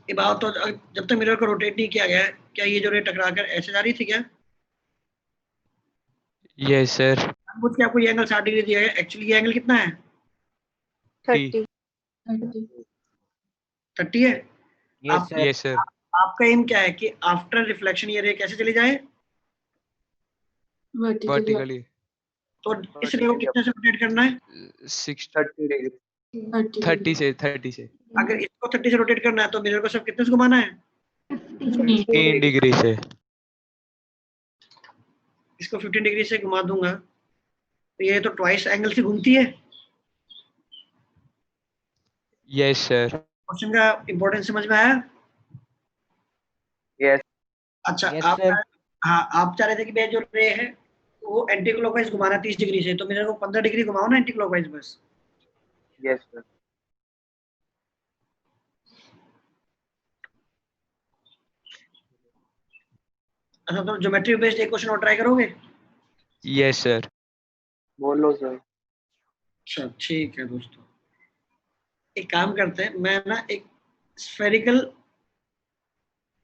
ये बात तो जब तक मिरर को रोटेट नहीं किया गया है, क्या ये जो रे टकरा कर ऐसे जा रही थी क्या? Yes sir. मुझ के आपको ये एंगल 60 डिग्री दिया है, एक्चुअली ये एंगल कितना है? 30. 30 है। Yes sir. आपका एम क्या है कि आफ्टर रिफ्लेक्शन ये रे कैसे चली जाए? वर्टिकली। तो इस रे को कितने से रोटेट करना है? 30 डिग्री। 30 से। अगर इसको 30 से रोटेट करना है तो मिरर को सब कितने से घुमाना है? 15 डिग्री से। इसको 15 डिग्री से घुमा दूंगा तो ये तो ट्वाइस एंगल से घूमती है। Yes sir. क्वेश्चन का इंपॉर्टेंस समझ में आया? Yes. अच्छा Yes, आप sir. हाँ आप चाह रहे थे कि भैया जो रे है वो एंटी क्लॉकवाइज घुमाना 30 डिग्री से, तो मिरर को 15 डिग्री घुमाओ ना एंटी क्लॉकवाइज बस। Yes, sir. अच्छा तो ज्योमेट्री बेस्ड एक क्वेश्चन और ट्राई करोगे? Yes sir. बोलो सर। अच्छा ठीक है दोस्तों, एक काम करते हैं, मैं ना एक स्फेरिकल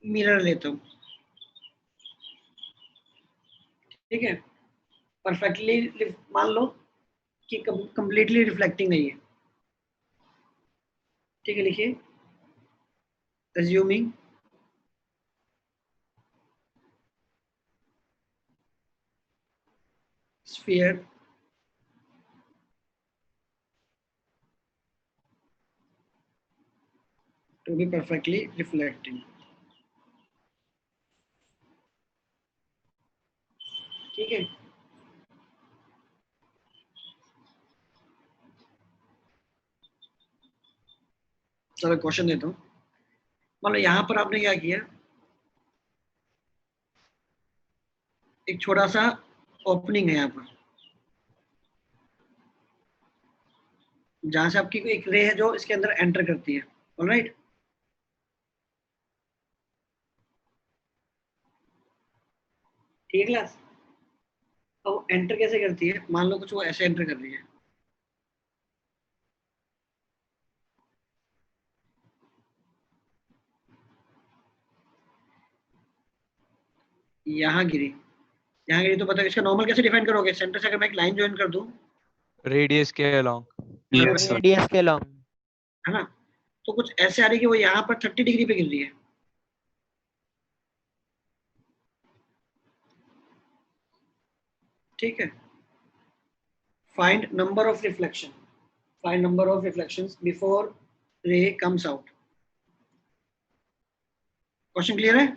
मिरर लेता हूँ, ठीक है? परफेक्टली मान लो कि कंप्लीटली रिफ्लेक्टिंग नहीं है, ठीक है? लिखिए assuming sphere to be perfectly reflecting, ठीक है? चलो क्वेश्चन देता हूँ। मान लो यहाँ पर आपने क्या किया, एक छोटा सा ओपनिंग है यहाँ पर जहां से आपकी एक रे है जो इसके अंदर एंटर करती है, ऑलराइट? ठीक है क्लास। अब एंटर कैसे करती है, मान लो कुछ वो ऐसे एंटर कर रही है, यहाँ गिरी, यहाँ गिरी, तो बताओ इसका नॉर्मल कैसे डिफाइन करोगे? सेंटर से अगर मैं एक लाइन ज्वाइन कर दूं, रेडियस के अलोंग। Yes, sir. रेडियस के लॉन्ग, है ना, तो कुछ ऐसे आ रही है कि वो यहाँ पर 30 डिग्री पे गिर रही है। ठीक है, find number of reflection, find number of reflections before रे कम्स आउट। क्वेश्चन क्लियर है?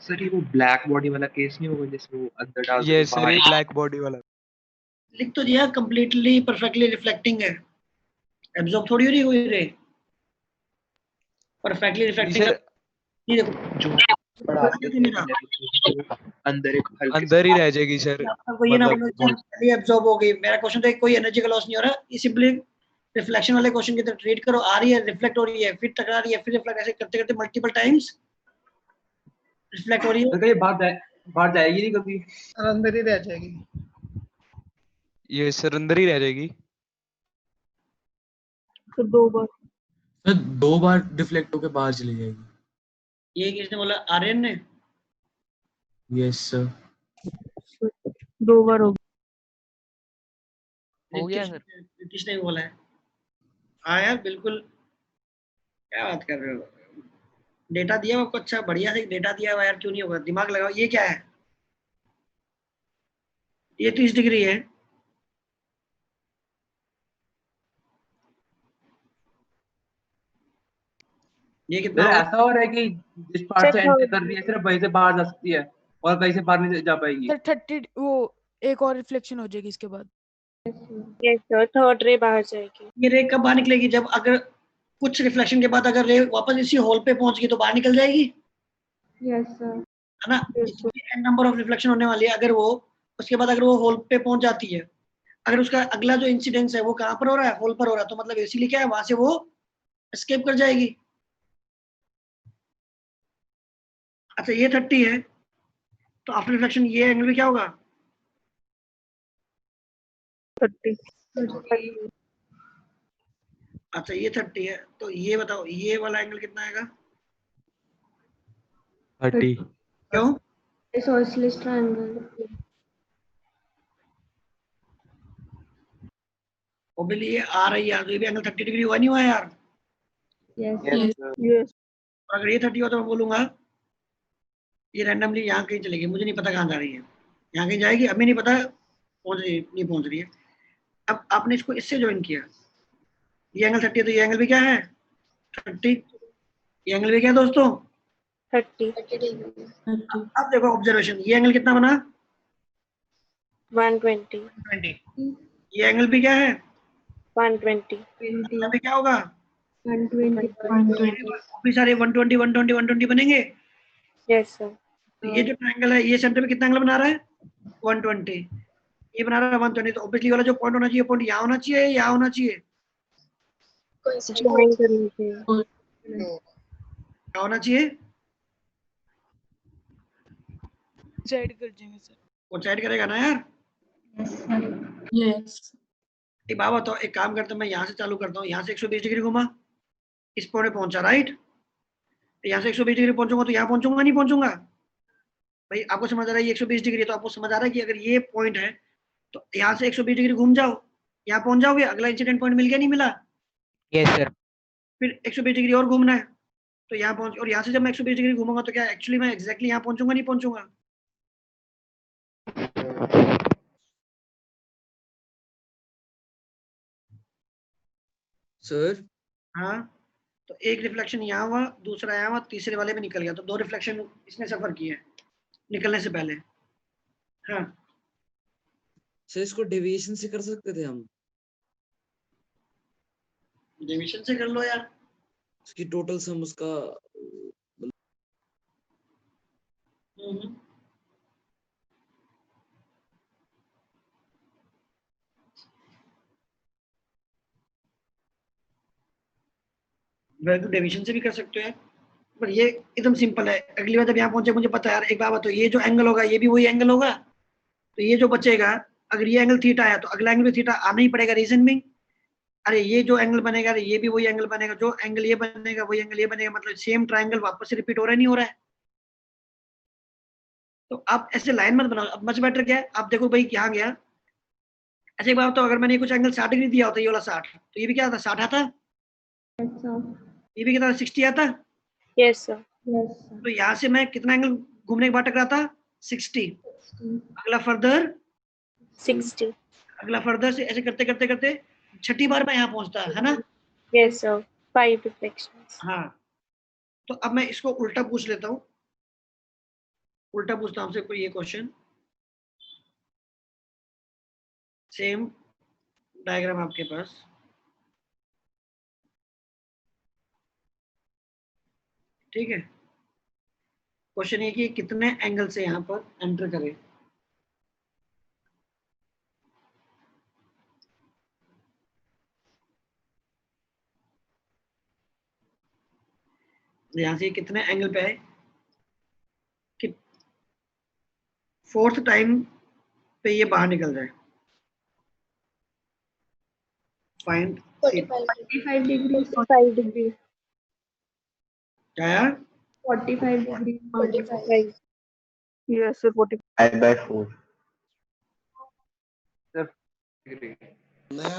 सर ये वो ब्लैक बॉडी वाला केस नहीं होगा जिसमें वो अंदर डाल देते यस सर, बाहर ये ही? ब्लैक बॉडी वाला। लिख तो दिया, कंप्लीटली परफेक्टली रिफ्लेक्टिंग है, एब्जॉर्ब थोड़ी हो रही है कोई रे, परफेक्टली रिफ्लेक्टिंग। सर ये देखो जो बढ़ाते थे अंदर एक हल्के अंदर ही रह जाएगी सर, आपको ये ना मतलब बोलो चल ये एब्जॉर्ब हो गई। मेरा क्वेश्चन तो कोई एनर्जी का लॉस नहीं हो रहा, ये सिंपली रिफ्लेक्शन वाले क्वेश्चन की तरह ट्रीट करो। आ रही है, रिफ्लेक्ट हो रही है, फिर टकरा रही है, फिर रिफ्लेक्ट, ऐसे करते करते मल्टीपल टाइम्स रिफ्लेक्ट हो रही है। सर ये बाहर जाएगी नहीं कभी? अंदर ही रह जाएगी। ये सर अंदर ही रह जाएगी। तो 2 बार। सर 2 बार डिफ्लेक्ट होके बाहर चली जाएगी। ये किसने बोला? आर्यन ने। Yes sir. 2 बार हो हो गया सर। नीतीश ने बोला है। हाँ यार बिल्कुल, क्या बात कर रहे हो, डेटा दिया हुआ आपको, अच्छा बढ़िया से डेटा दिया हुआ यार, क्यों नहीं होगा, दिमाग लगाओ। ये क्या है? ये 30 डिग्री है, ये कितना सर होगा? ऐसा हो रहा है कि जिस पार्ट से एंटर कर रही है सिर्फ वहीं से बाहर जा सकती है और कहीं से बाहर नहीं जा पाएगी। सर 30 वो एक और रिफ्लेक्शन हो जाएगी इसके बाद। यस सर, थर्ड रे बाहर जाएगी। ये रे कब बाहर निकलेगी? जब अगर कुछ रिफ्लेक्शन के बाद अगर रे वापस इसी होल पे पहुंच गई तो बाहर निकल जाएगी, यस सर। है ना। एन नंबर ऑफ रिफ्लेक्शन होने वाली है, अगर वो उसके बाद अगर वो होल पे पहुंच जाती है, अगर उसका अगला जो इंसिडेंस है वो कहाँ पर हो रहा है? होल पर हो रहा है, तो मतलब इसीलिए क्या है, वहां से वो एस्केप कर जाएगी। अच्छा ये 30 है, तो आफ्टर रिफ्लेक्शन ये एंगल भी क्या होगा? 30। अच्छा ये 30 है, तो ये बताओ ये वाला एंगल कितना आएगा? 30। क्यों? Isosceles triangle. ओबेली ये आ रही है, तो ये भी एंगल 30 डिग्री हुआ नहीं हुआ यार? यस। और अगर ये 30 हो तो मैं बोलूंगा ये रैंडमली यहाँ कहीं चलेगी, मुझे नहीं पता कहाँ जा रही है, यहाँ कहीं जाएगी, अभी नहीं पता पहुंच रही नहीं पहुंच रही है। अब आपने इसको इससे ज्वाइन किया, ये एंगल 30 है, तो ये एंगल भी क्या है? 30। ये एंगल भी क्या है दोस्तों? 30। अब देखो ऑब्जर्वेशन, ये एंगल कितना बना? 120। 20। ये एंगल भी क्या है? 120। मतलब भी क्या होगा? 120। भी सारे 120 120 120 बनेंगे। Yes sir. तो ये जो ट्रायंगल है ये सेंटर में कितना एंगल बना रहा है? 120। ये बना रहा है 120, तो ऑब्वियसली वाला जो पॉइंट होना चाहिए, पॉइंट यहाँ होना चाहिए, यहाँ होना चाहिए, ज्वाइन करनी चाहिए। क्या होना चाहिए? डिसाइड कर जाएंगे सर। वो साइड करेगा ना यार। यस। एक बात बताओ, एक काम करता हूँ, मैं यहाँ से चालू करता हूँ, यहाँ से 120 डिग्री घुमा, इस पॉइंट पे पहुंचा, राइट। यहाँ से 120 डिग्री पहुंचूंगा तो यहाँ पहुंचूंगा नहीं पहुंचूंगा? भाई आपको समझ आ रहा है ये 120 डिग्री है, तो आपको समझ आ रहा है कि अगर ये पॉइंट है तो यहाँ से 120 डिग्री घूम जाओ, यहाँ पहुंच जाओगे, अगला इंसिडेंट पॉइंट मिल गया नहीं मिला? Yes sir. फिर 120 डिग्री और घूमना है, तो यहाँ पहुंच, और यहाँ से जब मैं 120 डिग्री घूमूंगा तो क्या एक्चुअली मैं एग्जैक्टली यहाँ पहुंचूंगा नहीं पहुंचूंगा? सर हाँ, तो एक रिफ्लेक्शन यहाँ हुआ, दूसरा यहाँ हुआ, तीसरे वाले में निकल गया, तो 2 रिफ्लेक्शन इसने सफर किए निकलने से पहले। हाँ सर इसको डेविएशन से कर सकते थे हम, डिविजन से कर लो यार। उसकी टोटल सम उसका वैल्यू डेविएशन से भी कर सकते हो यार, पर ये एकदम सिंपल है। अगली बार जब यहाँ पहुंचे मुझे पता है यार, एक बात बताओ, ये जो एंगल होगा ये भी वही एंगल होगा, तो ये जो बचेगा, अगर ये एंगल थीटा है तो अगला एंगल भी थीटा आना ही पड़ेगा। रीजन भी, अरे ये जो एंगल बनेगा, अरे ये भी वही एंगल बनेगा, जो एंगल ये बनेगा वही एंगल ये बनेगा, मतलब सेम ट्रायंगल वापस से रिपीट हो रहा है, नहीं हो रहा है। तो आप ऐसे लाइन मत बनाओ। अब मच बेटर क्या है, आप देखो भाई यहाँ गया। अच्छा एक बात तो, अगर मैंने कुछ एंगल 60 डिग्री दिया होता, ये वाला 60, तो ये भी क्या था, 60 आता, ये भी कितना 60 आता। Yes sir. तो यहाँ से मैं कितना एंगल घूमने के बाद टकराता, 60। अगला फर्दर 60। अगला फर्दर से ऐसे करते करते करते छठी बार मैं यहाँ पहुंचता है ना। Yes sir, 5 reflections. हाँ, तो अब मैं इसको उल्टा पूछ लेता हूँ, उल्टा पूछता हूँ आपसे कोई ये क्वेश्चन। सेम डायग्राम आपके पास, ठीक है। क्वेश्चन ये कि कितने एंगल से यहाँ पर एंटर करें। यहाँ से कितने एंगल पे आए कि फोर्थ टाइम पे ये बाहर निकल जाए। Find 45 degree. 45 डिग्री। क्या यार, 45 degree. 45। Yes sir 40। 5/4।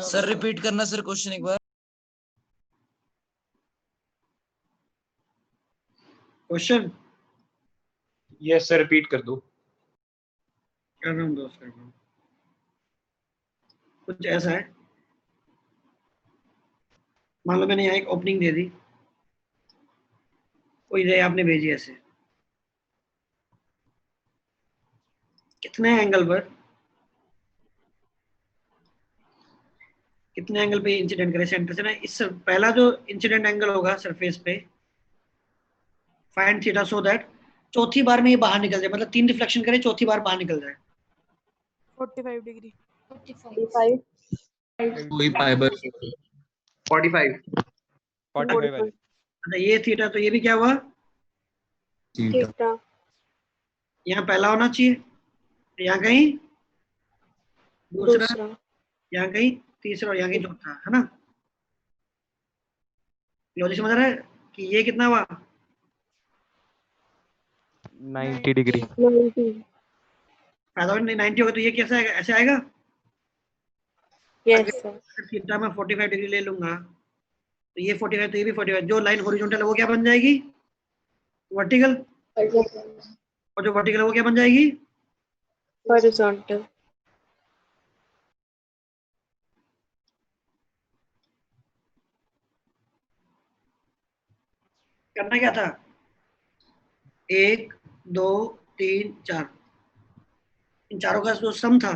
Sir repeat करना सर क्वेश्चन एक बार। क्वेश्चन यस सर, रिपीट कर दो। कर रहा हूँ दोस्त, कर रहा हूँ। कुछ ऐसा है, मान लो मैंने यहाँ एक ओपनिंग दे दी, कोई रे आपने भेजी ऐसे, कितने एंगल पर, कितने एंगल पे इंसिडेंट करे सेंटर से ना। इस पहला जो इंसिडेंट एंगल होगा सरफेस पे, फाइंड थीटा सो दैट चौथी बार में ये बाहर निकल जाए, मतलब 3 रिफ्लेक्शन करे, चौथी बार बाहर निकल जाए। 45 डिग्री। 45। वही पाई बाय 45। 45 वाली। अच्छा ये थीटा, तो ये भी क्या हुआ, थीटा। थीटा। यहाँ पहला होना चाहिए, यहाँ कहीं दूसरा, दूसरा। यहाँ कहीं तीसरा और यहाँ कहीं चौथा, है ना। लॉजिक समझ रहा है कि ये कितना हुआ, 90 डिग्री। 90। फायदा 90 होगा, तो ये कैसा आएगा, ऐसे आएगा। Yes sir. अगर थीटा में 45 डिग्री ले लूंगा, तो ये 45, तो ये भी 45, जो लाइन हॉरिजॉन्टल है वो क्या बन जाएगी, वर्टिकल, और जो वर्टिकल है वो क्या बन जाएगी, हॉरिजॉन्टल। करना क्या था, 1 2 3 4, इन चारों का जो सम था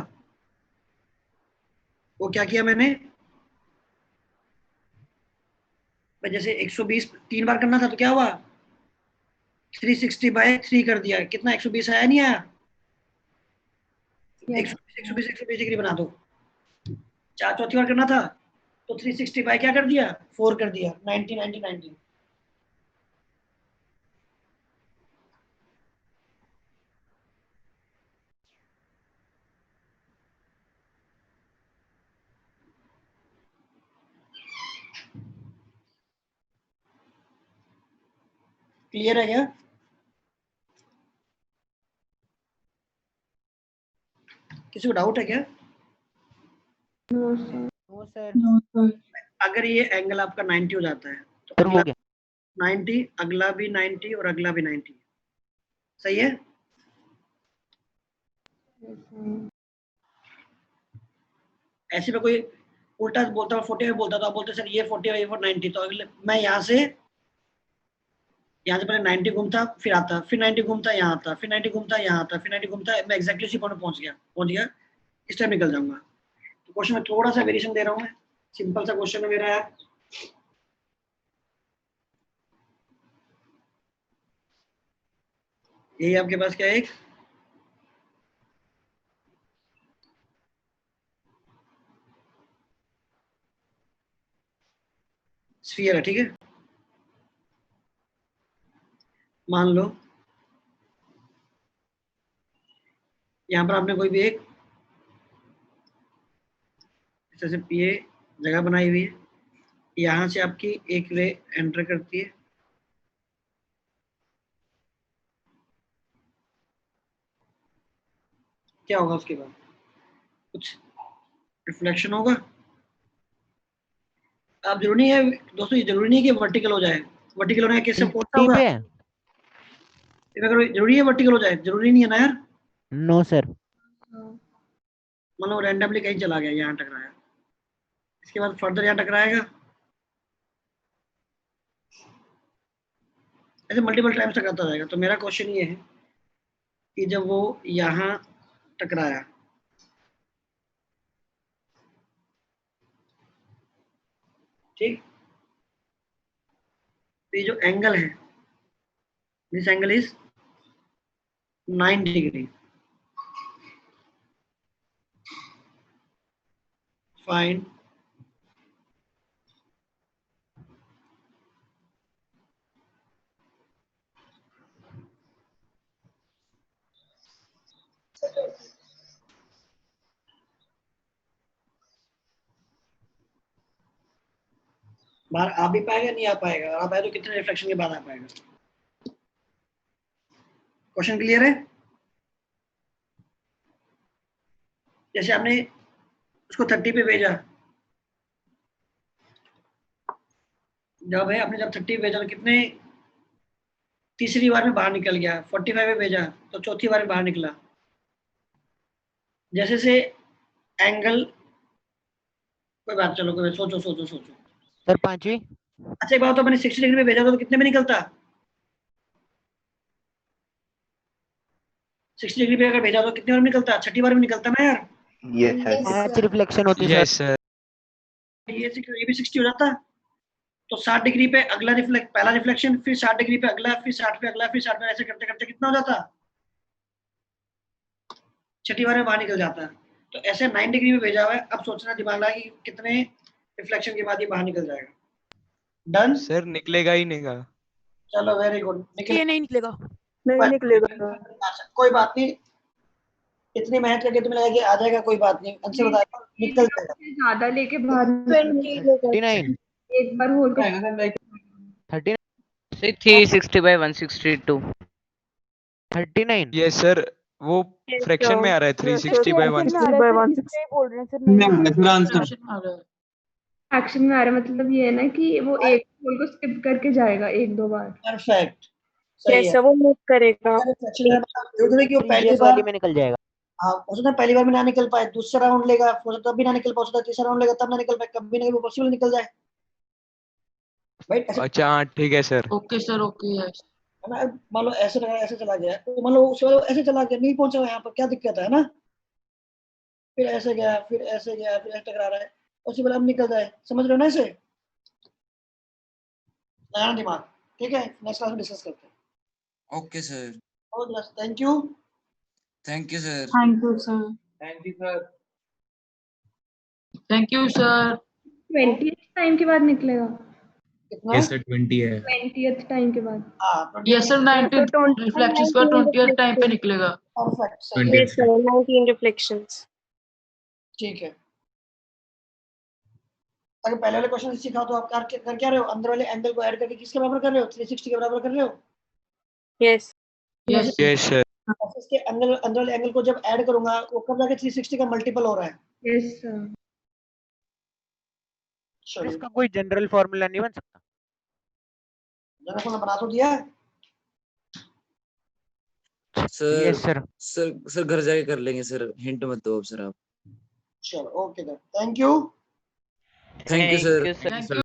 वो क्या किया मैंने, जैसे 120 3 बार करना था तो क्या हुआ, 360/3 कर दिया, कितना 120 आया, नहीं आया, 120 डिग्री बना दो। 4 चौथी बार करना था तो 360 बाय क्या कर दिया, 4 कर दिया, 90 90 90। क्लियर है क्या, किसी को डाउट है क्या। No sir. अगर ये एंगल आपका 90 हो जाता है तो सर हो अगला गया। 90, अगला भी 90 और अगला भी 90, सही है। ऐसे में कोई उल्टा बोलता है 40 में बोलता तो आप बोलते सर ये 40 और ये 90, तो अगले मैं यहाँ से पहले 90 घूमता, फिर आता, फिर 90 घूमता, यहाँ आता, फिर 90 घूमता, यहाँ आता, फिर 90 घूमता, मैं एक्जैक्टली उसी पॉइंट पहुंच गया, इस टाइम निकल जाऊंगा। तो क्वेश्चन में थोड़ा सा वेरिएशन दे रहा हूँ मैं, सिंपल सा क्वेश्चन है मेरा यार। यही आपके पास क्या है, एक स्फीयर है, ठीक है। मान लो यहाँ पर आपने कोई भी एक इस तरह से पीए जगह बनाई हुई है, यहाँ से आपकी एक रे एंटर करती है, क्या होगा उसके बाद, कुछ रिफ्लेक्शन होगा। अब जरूरी है दोस्तों, ये जरूरी नहीं है कि वर्टिकल हो जाए, वर्टिकल होने का केस सपोर्ट होगा, जरूरी है वर्टिकल हो जाए, जरूरी नहीं है ना यार। No sir. मान लो रैंडमली कहीं चला गया, यहाँ टकराया, इसके बाद फर्दर यहाँ टकराएगा, ऐसे मल्टीपल टाइम्स टकराता जाएगा। तो मेरा क्वेश्चन ये है कि जब वो यहाँ टकराया, ठीक, तो ये जो एंगल है, this angle is 9 degree. Fine बाहर आ भी पाएगा, नहीं आ पाएगा, आ पाएगा तो कितने रिफ्लेक्शन के बाद आ पाएगा। क्वेश्चन क्लियर है? जैसे आपने उसको 30 पे भेजा, जब है आपने जब 30 पे भेजा तो कितने, तीसरी बार में बाहर निकल गया, 45 पे भेजा तो चौथी बार में बाहर निकला। जैसे से एंगल, कोई बात, चलो कोई सोचो सोचो सोचो सर पांचवी। अच्छा एक बात, तो मैंने 60 डिग्री में भेजा था तो कितने में निकलता, 60 डिग्री पे अगर भेजा तो कितने बार में निकलता, छठी बार में निकलता ना यार। पांच रिफ्लेक्शन होती है यस सर। सर। ये भी 60 हो जाता। तो 60 डिग्री पे अगला पहला रिफ्लेक्शन, फिर 60 डिग्री पे अगला, फिर 60 पे अगला, फिर 60 पे, ऐसे करते करते कितना हो जाता, छठी बार में बाहर निकल जाता है। तो ऐसे 9 डिग्री में भेजा हुआ है, अब सोचना दिमाग लगा कि कितने रिफ्लेक्शन के बाद ये बाहर निकल जाएगा। डन सर निकलेगा ही नहीं। चलो वेरी गुड, ये नहीं निकलेगा। नहीं निकलेगा। अच्छा कोई बात नहीं, इतनी मेहनत करके तुम्हें लगा कि आ जाएगा, कोई बात नहीं, आंसर बता, निकल जाएगा। ज्यादा लेके बाहर 39 एक बार होल्ड कर 39 Say 360 by 162. 39 यस सर, वो फ्रैक्शन में आ रहा है 360 by 1। बोल रहे हैं सर, सर आंसर एक्शन में आ रहा है, मतलब ये है ना कि वो एक होल को स्किप करके जाएगा एक दो बार। परफेक्ट, सही है। जैसा वो मूव करेगा। जरूरी कि वो पहली प्रीवियस बार, वाली में निकल जाएगा। हाँ हो सकता है पहली बार में ना निकल पाए, दूसरा राउंड लेगा हो सकता है तब भी ना निकल पाए, हो सकता है तीसरा राउंड लेगा तब ना निकल पाए, कभी ना कभी पॉसिबल निकल जाए भाई। ऐसे अच्छा हाँ ठीक है सर। Okay sir okay. है ना, मान लो ऐसे लगा, ऐसे चला गया, तो मान लो उसके बाद ऐसे चला गया, नहीं पहुंचा यहाँ पर, क्या दिक्कत है ना, फिर ऐसे गया, फिर ऐसे गया, फिर ऐसे टकरा रहा है, उसी बार अब निकल जाए, समझ रहे हो ना इसे, लगाना दिमाग। ठीक है, नेक्स्ट क्लास में डिस्कस करते हैं। Okay sir. Thank you. Thank you sir. Thank you sir. Thank you sir. Thank you sir. 20th time के बाद निकलेगा, कितना, यस सर 20 है। 20th टाइम के बाद। हाँ यस सर 19 रिफ्लेक्शंस पर 20th टाइम पे निकलेगा। परफेक्ट, सही है, 20th Yes, sir. 19 reflections. ठीक है। अगर पहले वाले क्वेश्चन सीखा तो आप कर क्या रहे हो, अंदर वाले एंगल को ऐड करके किसके बराबर कर रहे हो, 360 के बराबर कर रहे हो। Yes. Yes yes sir. इसके अंदर वाले एंगल को जब ऐड करूंगा वो कब जाके 360 का मल्टीपल हो रहा है। Yes sir. चलिए इसका कोई जनरल फॉर्मूला नहीं बन सकता। जरा सा बना तो दिया है। सर। Yes sir. सर घर जाके कर लेंगे सर, हिंट मत दो अब सर आप। चलो okay, thank you. Thank you Thank you, sir. sir.